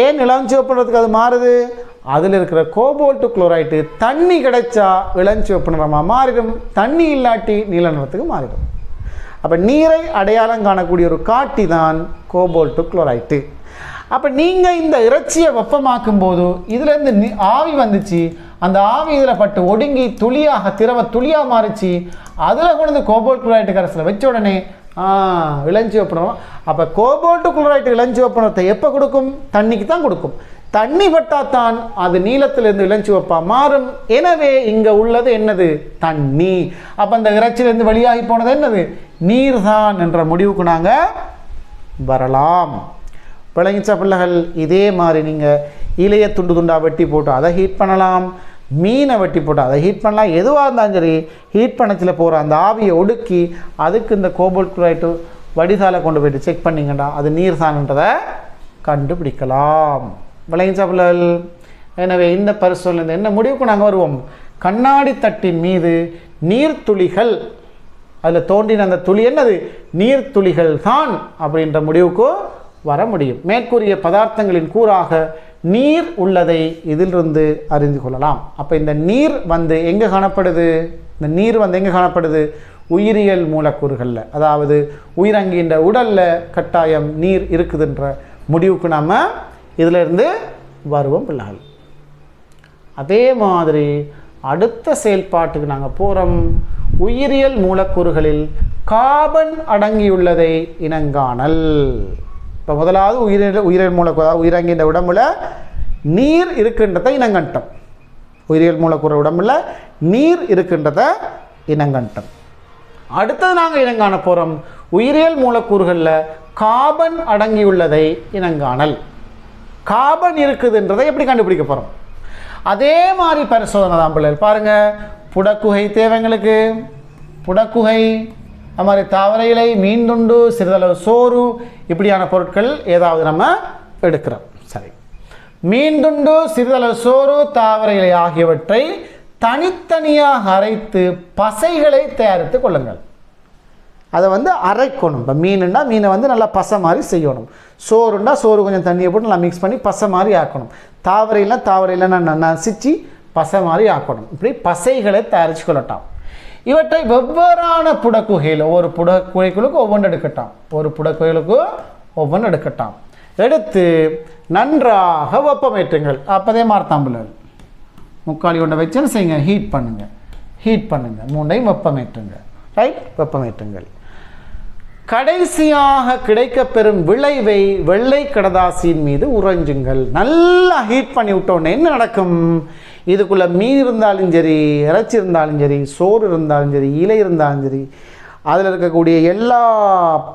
S1: ஏன் இளஞ்சிவப்பு நிறத்துக்கு அது மாறுது? அதில் இருக்கிற கோபால்ட் குளோரைட்டு தண்ணி கிடைச்சா இளஞ்சிவப்பு நிறமாக மாறிடும், தண்ணி இல்லாட்டி நீல நிறத்துக்கு மாறிடும். அப்போ நீரை அடையாளம் காணக்கூடிய ஒரு காட்டி தான் கோபால்ட் குளோரைட்டு. அப்போ நீங்கள் இந்த இறைச்சியை வெப்பமாக்கும் போது இதுலேருந்து ஆவி வந்துச்சு, அந்த ஆவி இதில் பட்டு ஒடுங்கி துளியாக திரவ துளியாக மாறிச்சு, அதில் கொண்டு வந்து கோபால்ட் குளோரைட்டு கரைசலை வச்ச உடனே இளஞ்சிவப்பு நிறம். அப்போ கோபால்ட் குளோரைட்டு இளஞ்சிவப்பு நிறத்தை எப்போ கொடுக்கும்? தண்ணிக்கு தான் கொடுக்கும். தண்ணி பட்டாத்தான் அது நீளத்திலிருந்து இளஞ்சிவப்பாக மாறும். எனவே இங்கே உள்ளது என்னது? தண்ணி. அப்போ அந்த இறைச்சியிலேருந்து வெளியாகி போனது என்னது? நீர் தான் என்ற முடிவுக்கு நாங்கள் வரலாம். விளங்கிச்ச பிள்ளைகள்? இதே மாதிரி நீங்கள் இலையை துண்டு துண்டாக வெட்டி போட்டு அதை ஹீட் பண்ணலாம், மீனை வெட்டி போட்டு அதை ஹீட் பண்ணலாம். எதுவாக இருந்தாலும் சரி ஹீட் பண்ணச்சில் போகிற அந்த ஆவியை ஒடுக்கி அதுக்கு இந்த கோபால்ட் குளோரைட்டு வடிதால கொண்டு போய்ட்டு செக் பண்ணிங்கண்டா அது நீர் தான்ன்றதை கண்டுபிடிக்கலாம். விளங்கிச்ச பிள்ளைகள்? எனவே இந்த பரிசோதனை என்ன முடிவுக்கு நாங்கள் வருவோம்? கண்ணாடி தட்டின் மீது நீர்த்துளிகள், அதில் தோன்றின அந்த துளி என்னது? நீர்த்துளிகள் தான் அப்படின்ற முடிவுக்கு வர முடியும். மேற்கூறிய பதார்த்தங்களின் கூறாக நீர் உள்ளதை இதிலிருந்து அறிந்து கொள்ளலாம். அப்போ இந்த நீர் வந்து எங்கே காணப்படுது? இந்த நீர் வந்து எங்கே காணப்படுது? உயிரியல் மூலக்கூறுகளில், அதாவது உயிரங்கின்ற உடலில் கட்டாயம் நீர் இருக்குதுன்ற முடிவுக்கு நாம் இதிலிருந்து வருவோம் பிள்ளைகள். அதே மாதிரி அடுத்த செயல்பாட்டுக்கு நாங்கள் போகிறோம். உயிரியல் மூலக்கூறுகளில் கார்பன் அடங்கியுள்ளதை இனங்காணல். இப்போ முதலாவது உயிரியல் மூலக்கூறு, உயிரங்கின்ற உடம்புல நீர் இருக்கின்றதை இனங்கண்டம். உயிரியல் மூலக்கூறு உடம்புல நீர் இருக்கின்றத இனங்கண்டம். அடுத்தது நாங்கள் இனங்காண போகிறோம் உயிரியல் மூலக்கூறுகளில் கார்பன் அடங்கியுள்ளதை இனங்காணல். கார்பன் இருக்குதுன்றதை எப்படி கண்டுபிடிக்க போகிறோம்? அதே மாதிரி பரிசோதனை தான் பிள்ளைகள். பாருங்கள், புடக்குகை தேவைங்களுக்கு, புடக்குகை, அது மாதிரி தாவர இலை, மீன் துண்டு, சிறிதளவு சோறு, இப்படியான பொருட்கள் ஏதாவது நம்ம எடுக்கிறோம். சரி, மீன் துண்டு, சிறிதளவு சோறு, தாவர இலை ஆகியவற்றை தனித்தனியாக அரைத்து பசைகளை தயாரித்து கொள்ளுங்கள். அதை வந்து அரைக்கணும். இப்போ மீனுன்னா மீனை வந்து நல்லா பசை மாதிரி செய்யணும். சோறுண்டா சோறு கொஞ்சம் தண்ணியை போட்டு நல்லா மிக்ஸ் பண்ணி பசை மாதிரி ஆக்கணும். தாவரையில் நசிச்சு பசை மாதிரி ஆக்கணும். இப்படி பசைகளை தயாரித்து கொள்ளட்டாம். இவற்றை வெவ்வேறான புடக்குகையில், ஒவ்வொரு புடக்குகைகளுக்கு ஒவ்வொன்று எடுக்கட்டாம், ஒரு புடக்குகைகளுக்கு ஒவ்வொன்று எடுக்கட்டாம். எடுத்து நன்றாக வெப்பமேற்றுங்கள். அப்போதே மார்த்தாம்பிள்ளல் முக்காலி கொண்ட வச்சுன்னு செய்யுங்க, ஹீட் பண்ணுங்கள், மூண்டையும் வெப்பமேற்றுங்க. ரைட், வெப்பமேற்றுங்கள். கடைசியாக கிடைக்கப்பெறும் விளைவை வெள்ளை கடதாசியின் மீது உறைஞ்சுங்கள். நல்லா ஹீட் பண்ணி விட்டோன்னே என்ன நடக்கும்? இதுக்குள்ளே மீன் இருந்தாலும் சரி, இறைச்சி இருந்தாலும் சரி, சோறு இருந்தாலும் சரி, இலை இருந்தாலும் சரி, அதில் இருக்கக்கூடிய எல்லா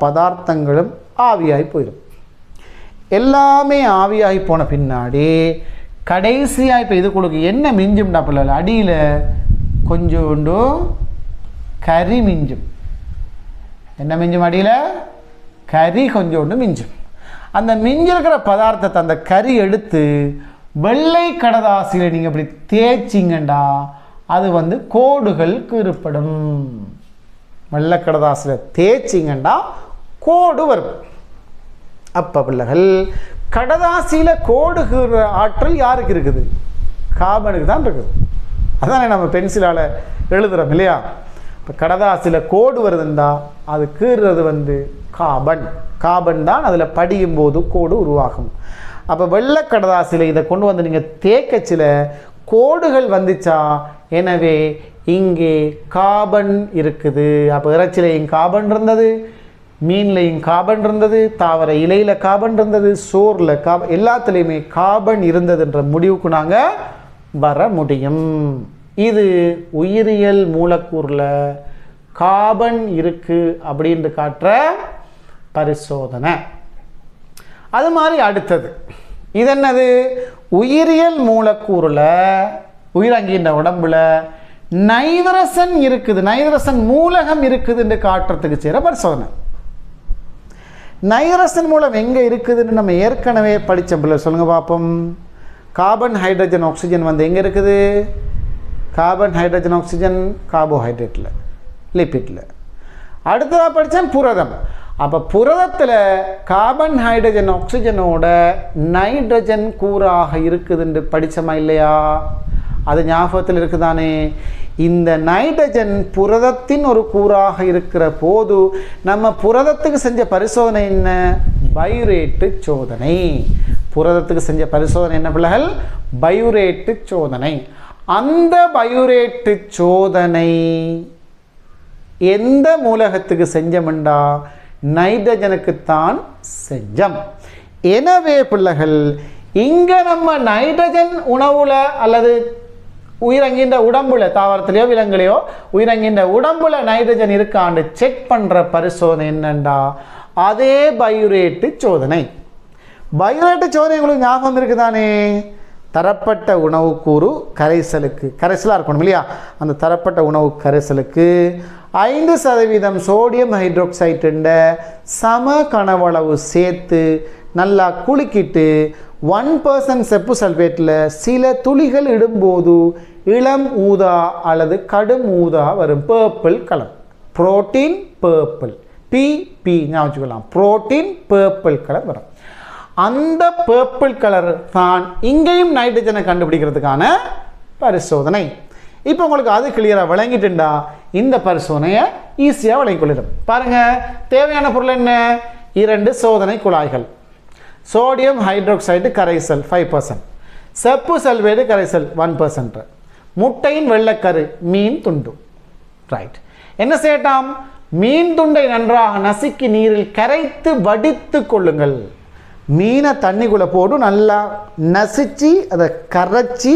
S1: பதார்த்தங்களும் ஆவியாகி போயிடும். எல்லாமே ஆவியாகி போன பின்னாடி கடைசியாக இப்போ இதுக்குள்ள என்ன மிஞ்சும்டா பிள்ளை? அடியில் கொஞ்சோண்டு கறி மிஞ்சும். என்ன மிஞ்சும்? அடியில் கறி கொஞ்சோண்டு மிஞ்சும். அந்த மிஞ்சிருக்கிற பதார்த்தத்தை அந்த கறி எடுத்து வெள்ளை கடதாசியில் நீங்கள் இப்படி தேய்ச்சிங்கண்டா அது வந்து கோடுகள் கீறுப்படும். வெள்ளை கடதாசியில் தேய்ச்சிங்கண்டா கோடு வரும். அப்போ பிள்ளைகள், கடதாசியில் கோடு கீறுற ஆற்றல் யாருக்கு இருக்குது? கார்பனுக்கு தான் இருக்குது. அதானே நம்ம பென்சிலால் எழுதுகிறோம் இல்லையா? இப்போ கடதாசியில் கோடு வருதுண்டா அது கீறுறது வந்து கார்பன். கார்பன் தான் அதில் படியும் போது கோடு உருவாகும். அப்போ வெள்ளை கடதாசியில் இதை கொண்டு வந்து நீங்கள் தேக்கச்சில கோடுகள் வந்துச்சா, எனவே இங்கே கார்பன் இருக்குது. அப்போ இறைச்சிலையும் கார்பன் இருந்தது, மீன்லையும் கார்பன் இருந்தது, தாவர இலையில் கார்பன் இருந்தது, சோறில் எல்லாத்துலேயுமே கார்பன் இருந்ததுன்ற முடிவுக்கு நாங்கள் வர முடியும். இது உயிரியல் மூலக்கூறில் கார்பன் இருக்குது அப்படின்று காட்டுற பரிசோதனை. அது மாதிரி அடுத்தது இது என்னது, உயிரியல் மூலக்கூறில் உயிரங்கின்ற உடம்புல நைதரசன் இருக்குது, நைதரசன் மூலகம் இருக்குதுன்னு காட்டுறதுக்கு செய்கிற பரிசோதனை. நைதரசன் மூலம் எங்கே இருக்குதுன்னு நம்ம ஏற்கனவே படித்த பிள்ளை சொல்லுங்கள் பார்ப்போம். கார்பன் ஹைட்ரஜன் ஆக்சிஜன் வந்து எங்கே இருக்குது, கார்பன் ஹைட்ரஜன் ஆக்சிஜன் கார்போஹைட்ரேட்டில் லிப்பிட்டில். அடுத்ததாக படித்தேன் புரதம். அப்போ புரதத்தில் கார்பன் ஹைட்ரஜன் ஆக்சிஜனோட நைட்ரஜன் கூறாக இருக்குதுன்னு படித்தோமா இல்லையா, அது ஞாபகத்தில் இருக்குதானே. இந்த நைட்ரஜன் புரதத்தின் ஒரு கூறாக இருக்கிற போது நம்ம புரதத்துக்கு செஞ்ச பரிசோதனை என்ன, பையூரேட்டு சோதனை. புரதத்துக்கு செஞ்ச பரிசோதனை என்ன பிள்ளைகள், பையூரேட்டு சோதனை. அந்த பையூரேட்டு சோதனை எந்த மூலகத்துக்கு செஞ்சோம்டா, நைட்ரஜனுக்குத்தான் செஞ்சோம். எனவே பிள்ளைகள் இங்கே நம்ம நைட்ரஜன் உணவுல அல்லது உயிரங்கின்ற உடம்புல, தாவரத்திலையோ விலங்குலையோ உயிரங்கின்ற உடம்புல நைட்ரஜன் இருக்காண்டு செக் பண்ணுற பரிசோதனை என்னண்டா, அதே பையூரேட்டு சோதனை. பையூரேட்டு சோதனை உங்களுக்கு ஞாபகம் இருக்குதானே, தரப்பட்ட உணவு கூறு கரைசலுக்கு, கரைசலாக இருக்கணும் இல்லையா, அந்த தரப்பட்ட உணவு கரைசலுக்கு 5% சோடியம் ஹைட்ரோக்சைடுண்ட சம கனவளவு சேர்த்து நல்லா குலுக்கிட்டு 1% செப்பு சல்பேட்டில் சில துளிகள் இடும்போது இளம் ஊதா அல்லது கடும் ஊதா வரும். Purple colour, protein purple, PP ஞாபகம், புரோட்டீன் பர்பிள் கலர் வரும். அந்த பர்பிள் கலர் தான் இங்கேயும் நைட்ரஜனை கண்டுபிடிக்கிறதுக்கான பரிசோதனை. இப்போ உங்களுக்கு அது கிளியராக விளங்கிட்டுண்டா இந்த பரிசோதனையை ஈஸியாக விளங்கிக்கொள்ளிடும். பாருங்கள், தேவையான பொருள் என்ன, 2 சோதனை குழாய்கள், சோடியம் ஹைட்ரோக்சைடு கரைசல் 5%, செப்பு சல்வேடு கரைசல் 1%, முட்டையின் வெள்ளைக்கரு, மீன் துண்டு. ரைட், என்ன செய்யட்டாம், மீன் துண்டை நன்றாக நசுக்கி நீரில் கரைத்து வடித்து கொள்ளுங்கள். மீனை தண்ணிக்குள்ளே போட்டு நல்லா நசிச்சு அதை கரைச்சி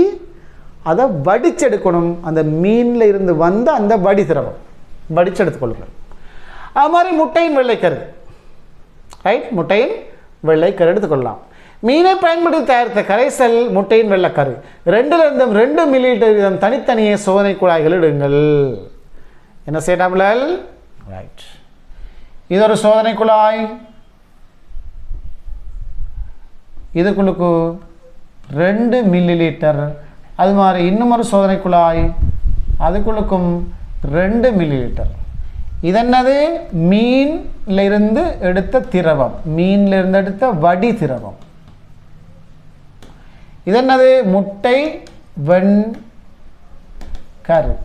S1: அதை வடிச்செடுக்கணும். அந்த மீனில் இருந்து வந்த அந்த வடி திரவம் வடிச்செடுத்துக்கொள்ளுங்கள். அது மாதிரி முட்டையின் வெள்ளைக்கரு, ரைட், முட்டையின் வெள்ளைக்கரு எடுத்துக்கொள்ளலாம். மீனை பயன்படுத்தி தயாரித்த கரைசல், முட்டையின் வெள்ளைக்கரு 2 மில்லிலிட்டர் வீதம் தனித்தனியே சோதனை குழாய்கள் இடுங்கள். என்ன செய்யட்டாமல், ரைட், இது ஒரு சோதனை குழாய், இதுக்குள்ளுக்கு 2 மில்லிலிட்டர். அது மாதிரி இன்னும் ஒரு சோதனை குழாய், அதுக்குள்ளுக்கும் 2 மில்லிலிட்டர். இதென்னது, மீன்ல இருந்து எடுத்த திரவம், மீன்ல இருந்து எடுத்த வடி திரவம். இதென்னது, முட்டை வெண்கரு,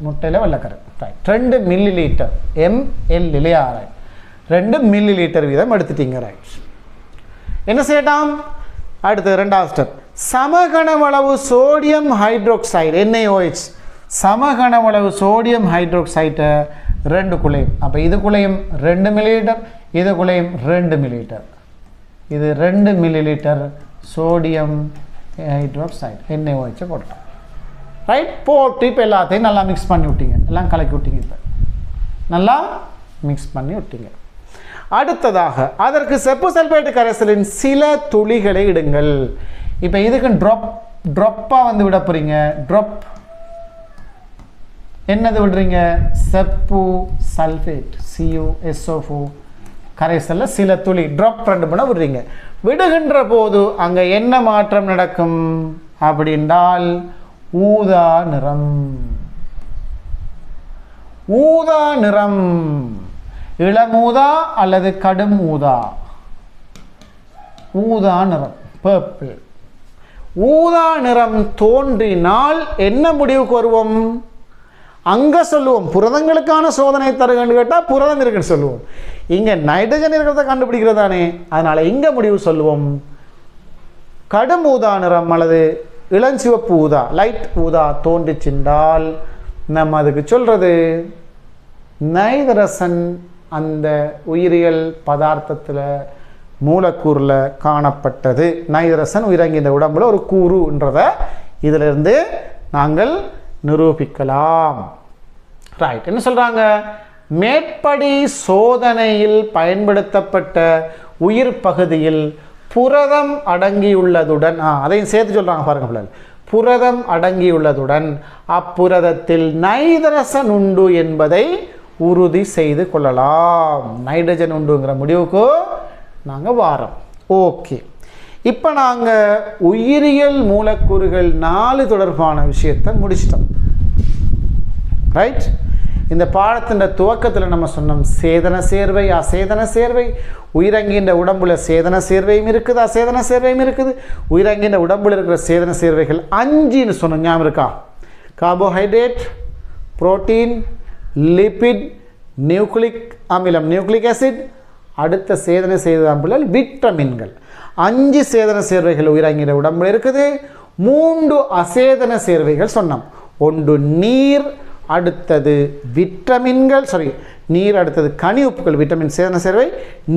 S1: முட்டையில் வெள்ளைக்கரு. 2 மில்லிலிட்டர், ml இல்லையா, 2 மில்லிலிட்டர் வீதம் எடுத்துட்டீங்க. ரைட், என்ன செய்யட்டாம், அடுத்து 2வது ஸ்டெப், சமகனவளவு சோடியம் ஹைட்ரோக்சைடு NaOH, சமகனவளவு சோடியம் ஹைட்ரோக்சைடை 2 குழையும். அப்போ இதுக்குள்ளையும் 2 மில்லிலிட்டர், இதுக்குள்ளையும் 2 மில்லிலிட்டர். இது 2 மில்லிலிட்டர் சோடியம் ஹைட்ரோக்சைடு NaOH போட்டோம். ரைட், போட்டு இப்போ எல்லாத்தையும் நல்லா மிக்ஸ் பண்ணி விட்டீங்க, எல்லாம் கலக்கி விட்டீங்க. இப்போ நல்லா மிக்ஸ் பண்ணி விட்டீங்க. அடுத்ததாக அதற்கு செப்பு சல்பேட்டு கரைசலின் சில துளிகளை இடுங்கள். இப்போ இதுக்கு ட்ராப்பாக வந்து விட போகிறீங்க. ட்ராப் என்னது விடுறீங்க, செப்பு சல்ஃபேட் CuSO4 கரைசலில் சில துளி ட்ராப் 2 பண்ண விடுறீங்க. விடுகின்ற போது அங்கே என்ன மாற்றம் நடக்கும் அப்படின்றால் ஊதா நிறம். ஊதா நிறம், இளமூதா அல்லது கடும் ஊதா, ஊதா நிறம் பர்பிள். ஊதா நிறம் தோன்றினால் என்ன முடிவுக்கு வருவோம், அங்கே சொல்லுவோம் புரதங்களுக்கான சோதனை தருகன்னு கேட்டால் புரதம் இருக்குன்னு சொல்லுவோம். இங்கே நைட்ரஜன் இருக்கிறத கண்டுபிடிக்கிறதானே, அதனால் இங்கே முடிவு சொல்லுவோம் கடும் ஊதா நிறம் அல்லது இளஞ்சிவப்பு ஊதா லைட் ஊதா தோன்றிச்சின்றால் நம்ம அதுக்கு சொல்கிறது நைதரசன் அந்த உயிரியல் பதார்த்தத்தில் மூலக்கூறில் காணப்பட்டது. நைதரசன் உயிரங்கி இந்த உடம்புல ஒரு கூறுன்றதை இதிலிருந்து நாங்கள் நிரூபிக்கலாம். ரைட், என்ன சொல்கிறாங்க? மேற்படி சோதனையில் பயன்படுத்தப்பட்ட உயிர் பகுதியில் புரதம் அடங்கியுள்ளதுடன் அதையும் சேர்த்து சொல்கிறாங்க பாருங்க பிள்ளைகள். புரதம் அடங்கியுள்ளதுடன் அப்புரதத்தில் நைதரசன் உண்டு என்பதை உறுதி செய்து கொள்ளலாம். நைட்ரஜன் உண்டுங்கிற முடிவுக்கு நாங்கள் வாரோம். ஓகே, இப்போ நாங்கள் உயிரியல் மூலக்கூறுகள் 4 தொடர்பான விஷயத்தை முடிச்சிட்டோம். ரைட், இந்த பாடத்தின் துவக்கத்தில் நம்ம சொன்னோம் சேதன சேர்வை அசேதன சேர்வை. உயிரங்கின்ற உடம்புல சேதன சேர்வையும் இருக்குது அசேதன சேர்வையும் இருக்குது. உயிரங்கின்ற உடம்புல இருக்கிற சேதன சேர்வைகள் 5ன்னு சொன்னோம், ஞாபகம் இருக்கா? கார்போஹைட்ரேட், புரோட்டீன், லிபிட், நியூக்ளிக் அமிலம் நியூக்ளிக் ஆசிட், அடுத்த சேதன சேர்வை விட்டமின்கள். 5 சேதன சேர்வைகள் உயிரங்கின்ற உடம்புல இருக்குது. 3 அசேதன சேர்வைகள் சொன்னோம். ஒன்று நீர், அடுத்தது விட்டமின்கள், நீர், அடுத்தது கனி உப்புக்கள், விட்டமின் சேதன சேர்வை,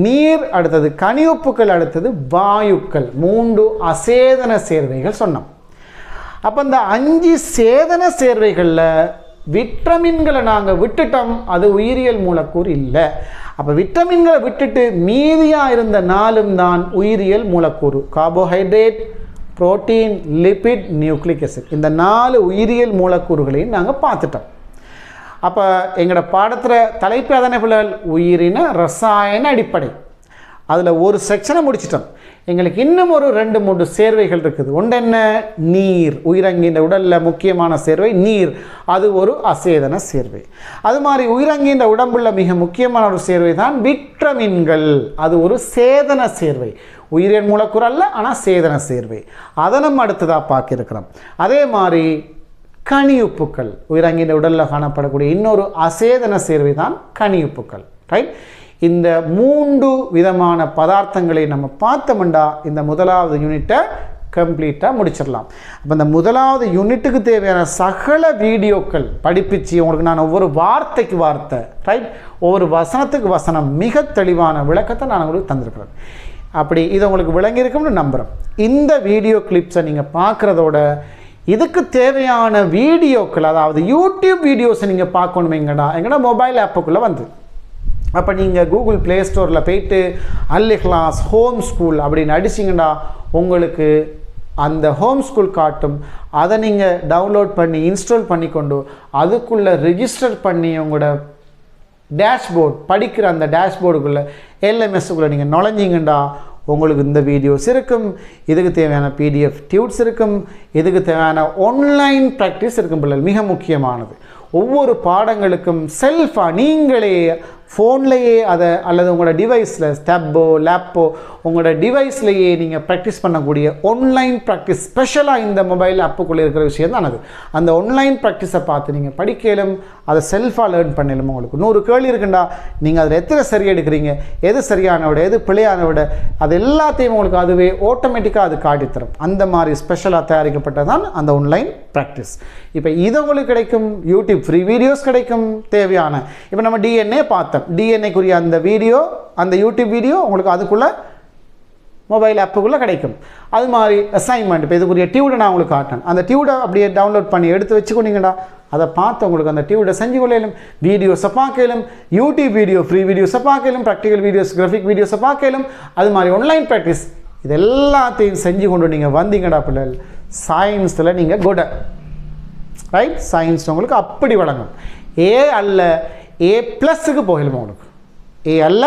S1: நீர், அடுத்தது கனி உப்புக்கள், அடுத்தது வாயுக்கள். 3 அசேதன சேர்வைகள் சொன்னோம். அப்போ இந்த 5 சேதன சேர்வைகளில் விட்டமின்களை நாங்கள் விட்டுட்டோம், அது உயிரியல் மூலக்கூறு இல்லை. அப்போ விட்டமின்களை விட்டுட்டு மீதியாக இருந்த 4ம் தான் உயிரியல் மூலக்கூறு. Carbohydrate, protein, lipid, nucleic acid, இந்த 4 உயிரியல் மூலக்கூறுகளையும் நாங்கள் பார்த்துட்டோம். அப்போ எங்களோட பாடத்தில் தலைப்பு அதனை பிள்ளைகள் உயிரின ரசாயன அடிப்படை. அதில் ஒரு செக்ஷனை முடிச்சிட்டோம். எங்களுக்கு இன்னும் ஒரு 2-3 சேர்வைகள் இருக்குது. ஒன்று என்ன? நீர். உயிரங்கின்ற உடலில் முக்கியமான சேர்வை நீர், அது ஒரு அசேதன சேர்வை. அது மாதிரி உயிரங்கின்ற உடம்புல மிக முக்கியமான ஒரு சேர்வை தான் விட்டமின்கள், அது ஒரு சேதன சேர்வை. உயிரியல் மூலக்கூறு அல்ல, ஆனால் சேதன சேர்வை. அதை நம்ம அடுத்ததாக பார்க்கிருக்கிறோம். அதே மாதிரி கனியுப்புக்கள், உயிரங்கின்ற உடலில் காணப்படக்கூடிய இன்னொரு அசேதன சேர்வை தான் கனியுப்புக்கள். ரைட், இந்த 3 விதமான பதார்த்தங்களை நம்ம பார்த்தோம்னா இந்த முதலாவது யூனிட்டை கம்ப்ளீட்டாக முடிச்சிடலாம். அப்போ இந்த முதலாவது யூனிட்டுக்கு தேவையான சகல வீடியோக்கள் படிப்பிச்சு உங்களுக்கு நான் ஒவ்வொரு வார்த்தைக்கு வார்த்தை, ரைட், ஒவ்வொரு வசனத்துக்கு வசனம் மிக தெளிவான விளக்கத்தை நான் உங்களுக்கு தந்திருக்கிறேன். அப்படி இது உங்களுக்கு விளங்கியிருக்கும்னு நம்புகிறேன். இந்த வீடியோ கிளிப்ஸை நீங்கள் பார்க்குறதோட இதுக்கு தேவையான வீடியோக்கள், அதாவது யூடியூப் வீடியோஸை நீங்கள் பார்க்கணுமேங்கடா எங்கடா மொபைல் ஆப்புக்குள்ளே வந்து, அப்போ நீங்கள் கூகுள் ப்ளே ஸ்டோரில் போயிட்டு அல் இஹ்லாஸ் ஹோம் ஸ்கூல் அப்படின்னு அடிச்சிங்கன்னா உங்களுக்கு அந்த ஹோம் ஸ்கூல் காட்டும். அதை நீங்கள் டவுன்லோட் பண்ணி இன்ஸ்டால் பண்ணிக்கொண்டு அதுக்குள்ளே ரிஜிஸ்டர் பண்ணி உங்களோட டேஷ்போர்ட் படிக்கிற அந்த டேஷ்போர்டுக்குள்ளே எல்எம்எஸ்க்குள்ளே நீங்கள் நுழைஞ்சிங்கண்டா உங்களுக்கு இந்த வீடியோஸ் இருக்கும். இதுக்கு தேவையான பிடிஎஃப் டியூட்ஸ் இருக்கும். இதுக்கு தேவையான ஆன்லைன் ப்ராக்டிஸ் இருக்கும். பிள்ளைகள் மிக முக்கியமானது. ஒவ்வொரு பாடங்களுக்கும் செல்ஃபாக நீங்களே ஃபோன்லேயே அதை அல்லது உங்களோட டிவைஸில் டேப்போ லேப்போ உங்களோட டிவைஸ்லேயே நீங்கள் ப்ராக்டிஸ் பண்ணக்கூடிய ஆன்லைன் ப்ராக்டிஸ் ஸ்பெஷலாக இந்த மொபைல் ஆப்புக்குள்ளே இருக்கிற விஷயம் தான் அது. அந்த ஆன்லைன் ப்ராக்டிஸை பார்த்து நீங்கள் படிக்கலும், அதை செல்ஃபாக லேர்ன் பண்ணலும். உங்களுக்கு 100 கேள்வி இருக்குண்டா நீங்கள் அதில் எத்தனை சரி எடுக்கிறீங்க, எது சரியான விட எது பிழையான விட அது எல்லாத்தையும் உங்களுக்கு அதுவே ஆட்டோமேட்டிக்காக அது காட்டித்தரும். அந்த மாதிரி ஸ்பெஷலாக தயாரிக்கப்பட்டதான் அந்த ஆன்லைன் ப்ராக்டிஸ். இப்போ இது உங்களுக்கு கிடைக்கும், யூடியூப் ஃப்ரீ வீடியோஸ் கிடைக்கும் தேவையான. இப்போ நம்ம டிஎன்ஏ பார்த்தோம், டிஎன்ஏக்குரிய அந்த வீடியோ, அந்த யூடியூப் வீடியோ உங்களுக்கு அதுக்குள்ளே மொபைல் ஆப்புக்குள்ளே கிடைக்கும். அது மாதிரி அசைன்மெண்ட், இப்போ இதுக்குரிய டியூடை நான் உங்களுக்கு காட்டேன். அந்த டியூடை அப்படியே டவுன்லோட் பண்ணி எடுத்து வச்சுக்கொண்டீங்கடா, அதை பார்த்து உங்களுக்கு அந்த டியூடை செஞ்சு கொள்ளையிலும், வீடியோஸை பார்க்கலும், யூடியூப் வீடியோ ஃப்ரீ வீடியோஸை பார்க்கலும், ப்ராக்டிக்கல் வீடியோஸ் கிராஃபிக் வீடியோஸை பார்க்கலும், அது மாதிரி ஆன்லைன் ப்ராக்டிஸ் இது எல்லாத்தையும் செஞ்சு கொண்டு நீங்கள் வந்தீங்கடா பிள்ளைகள் சயின்ஸில் நீங்கள் குட். ரைட், சயின்ஸ் உங்களுக்கு அப்படி வழங்கும். ஏ அல்ல A+க்கு போகலும், உங்களுக்கு ஏ அல்ல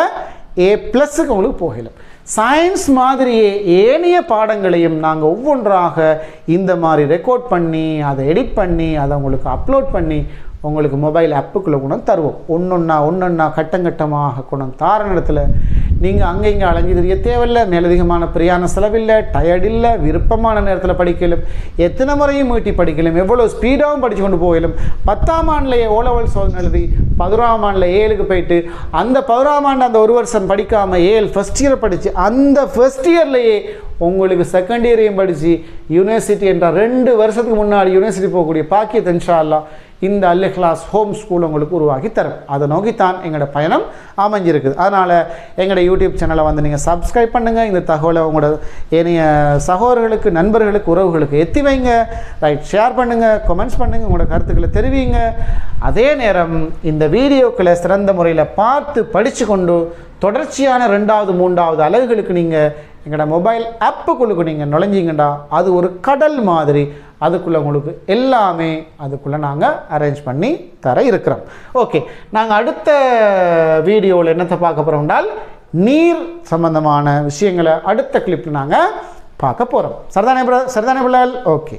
S1: A+க்கு உங்களுக்கு போகலும். சயின்ஸ் மாதிரியே ஏனைய பாடங்களையும் நாங்கள் ஒவ்வொன்றாக இந்த மாதிரி ரெக்கார்ட் பண்ணி அதை எடிட் பண்ணி அதை உங்களுக்கு அப்லோட் பண்ணி உங்களுக்கு மொபைல் ஆப்புக்குள்ளே கொண்டு தருவோம். ஒன்றொன்னா கட்டங்கட்டமாக கொண்டு தார நேரத்தில் நீங்கள் அங்கே இங்கே அலைஞ்சு தெரிய தேவையில்லை, மேலதிகமான பிரியான செலவில்லை, டயர்ட் இல்லை, விருப்பமான நேரத்தில் படிக்கலும், எத்தனை முறையும் மீட்டி படிக்கலும், எவ்வளோ ஸ்பீடாகவும் படித்து கொண்டு போகலும். 10ஆம் ஆண்டிலேயே ஓலவல் சோதனை எழுதி 11ஆம் ஆண்டில் ஏழுக்கு போயிட்டு அந்த 11ஆம் ஆண்டு அந்த ஒரு வருஷம் படிக்காமல் ஏழு ஃபஸ்ட் இயர் படித்து அந்த ஃபஸ்ட் இயர்லேயே உங்களுக்கு செகண்ட் இயரையும் படித்து யூனிவர்சிட்டி என்ற 2 வருஷத்துக்கு முன்னாடி யூனிவர்சிட்டி போகக்கூடிய பாக்கியத்தை இன்ஷா அல்லாஹ் இந்த அல் இக்லாஸ் ஹோம் ஸ்கூல் உங்களுக்கு உருவாக்கி தரும். அதை நோக்கித்தான் எங்களோட பயணம் அமைஞ்சிருக்குது. அதனால் எங்களோட யூடியூப் சேனலை வந்து நீங்கள் சப்ஸ்கிரைப் பண்ணுங்கள். இந்த தகவலை உங்களோட ஏனைய சகோதரர்களுக்கு, நண்பர்களுக்கு, உறவுகளுக்கு எத்தி வைங்க. ரைட், ஷேர் பண்ணுங்கள், கமெண்ட்ஸ் பண்ணுங்கள், உங்களோட கருத்துக்களை தெரிவிங்க. அதே நேரம் இந்த வீடியோக்களை சிறந்த முறையில் பார்த்து படித்து கொண்டு தொடர்ச்சியான 2வது 3வது அலகுகளுக்கு நீங்கள் எங்களோட மொபைல் ஆப்புக்குள்ளுக்கு நீங்கள் நுழைஞ்சிங்கண்டா அது ஒரு கடல் மாதிரி. அதுக்குள்ளே உங்களுக்கு எல்லாமே அதுக்குள்ளே நாங்கள் அரேஞ்ச் பண்ணி தர இருக்கிறோம். ஓகே, நாங்கள் அடுத்த வீடியோவில் என்னத்தை பார்க்க போகிறோம் என்றால் நீர் சம்பந்தமான விஷயங்களை அடுத்த கிளிப்பில் நாங்கள் பார்க்க போகிறோம். சரிதானே பிள்ளைகள்? ஓகே.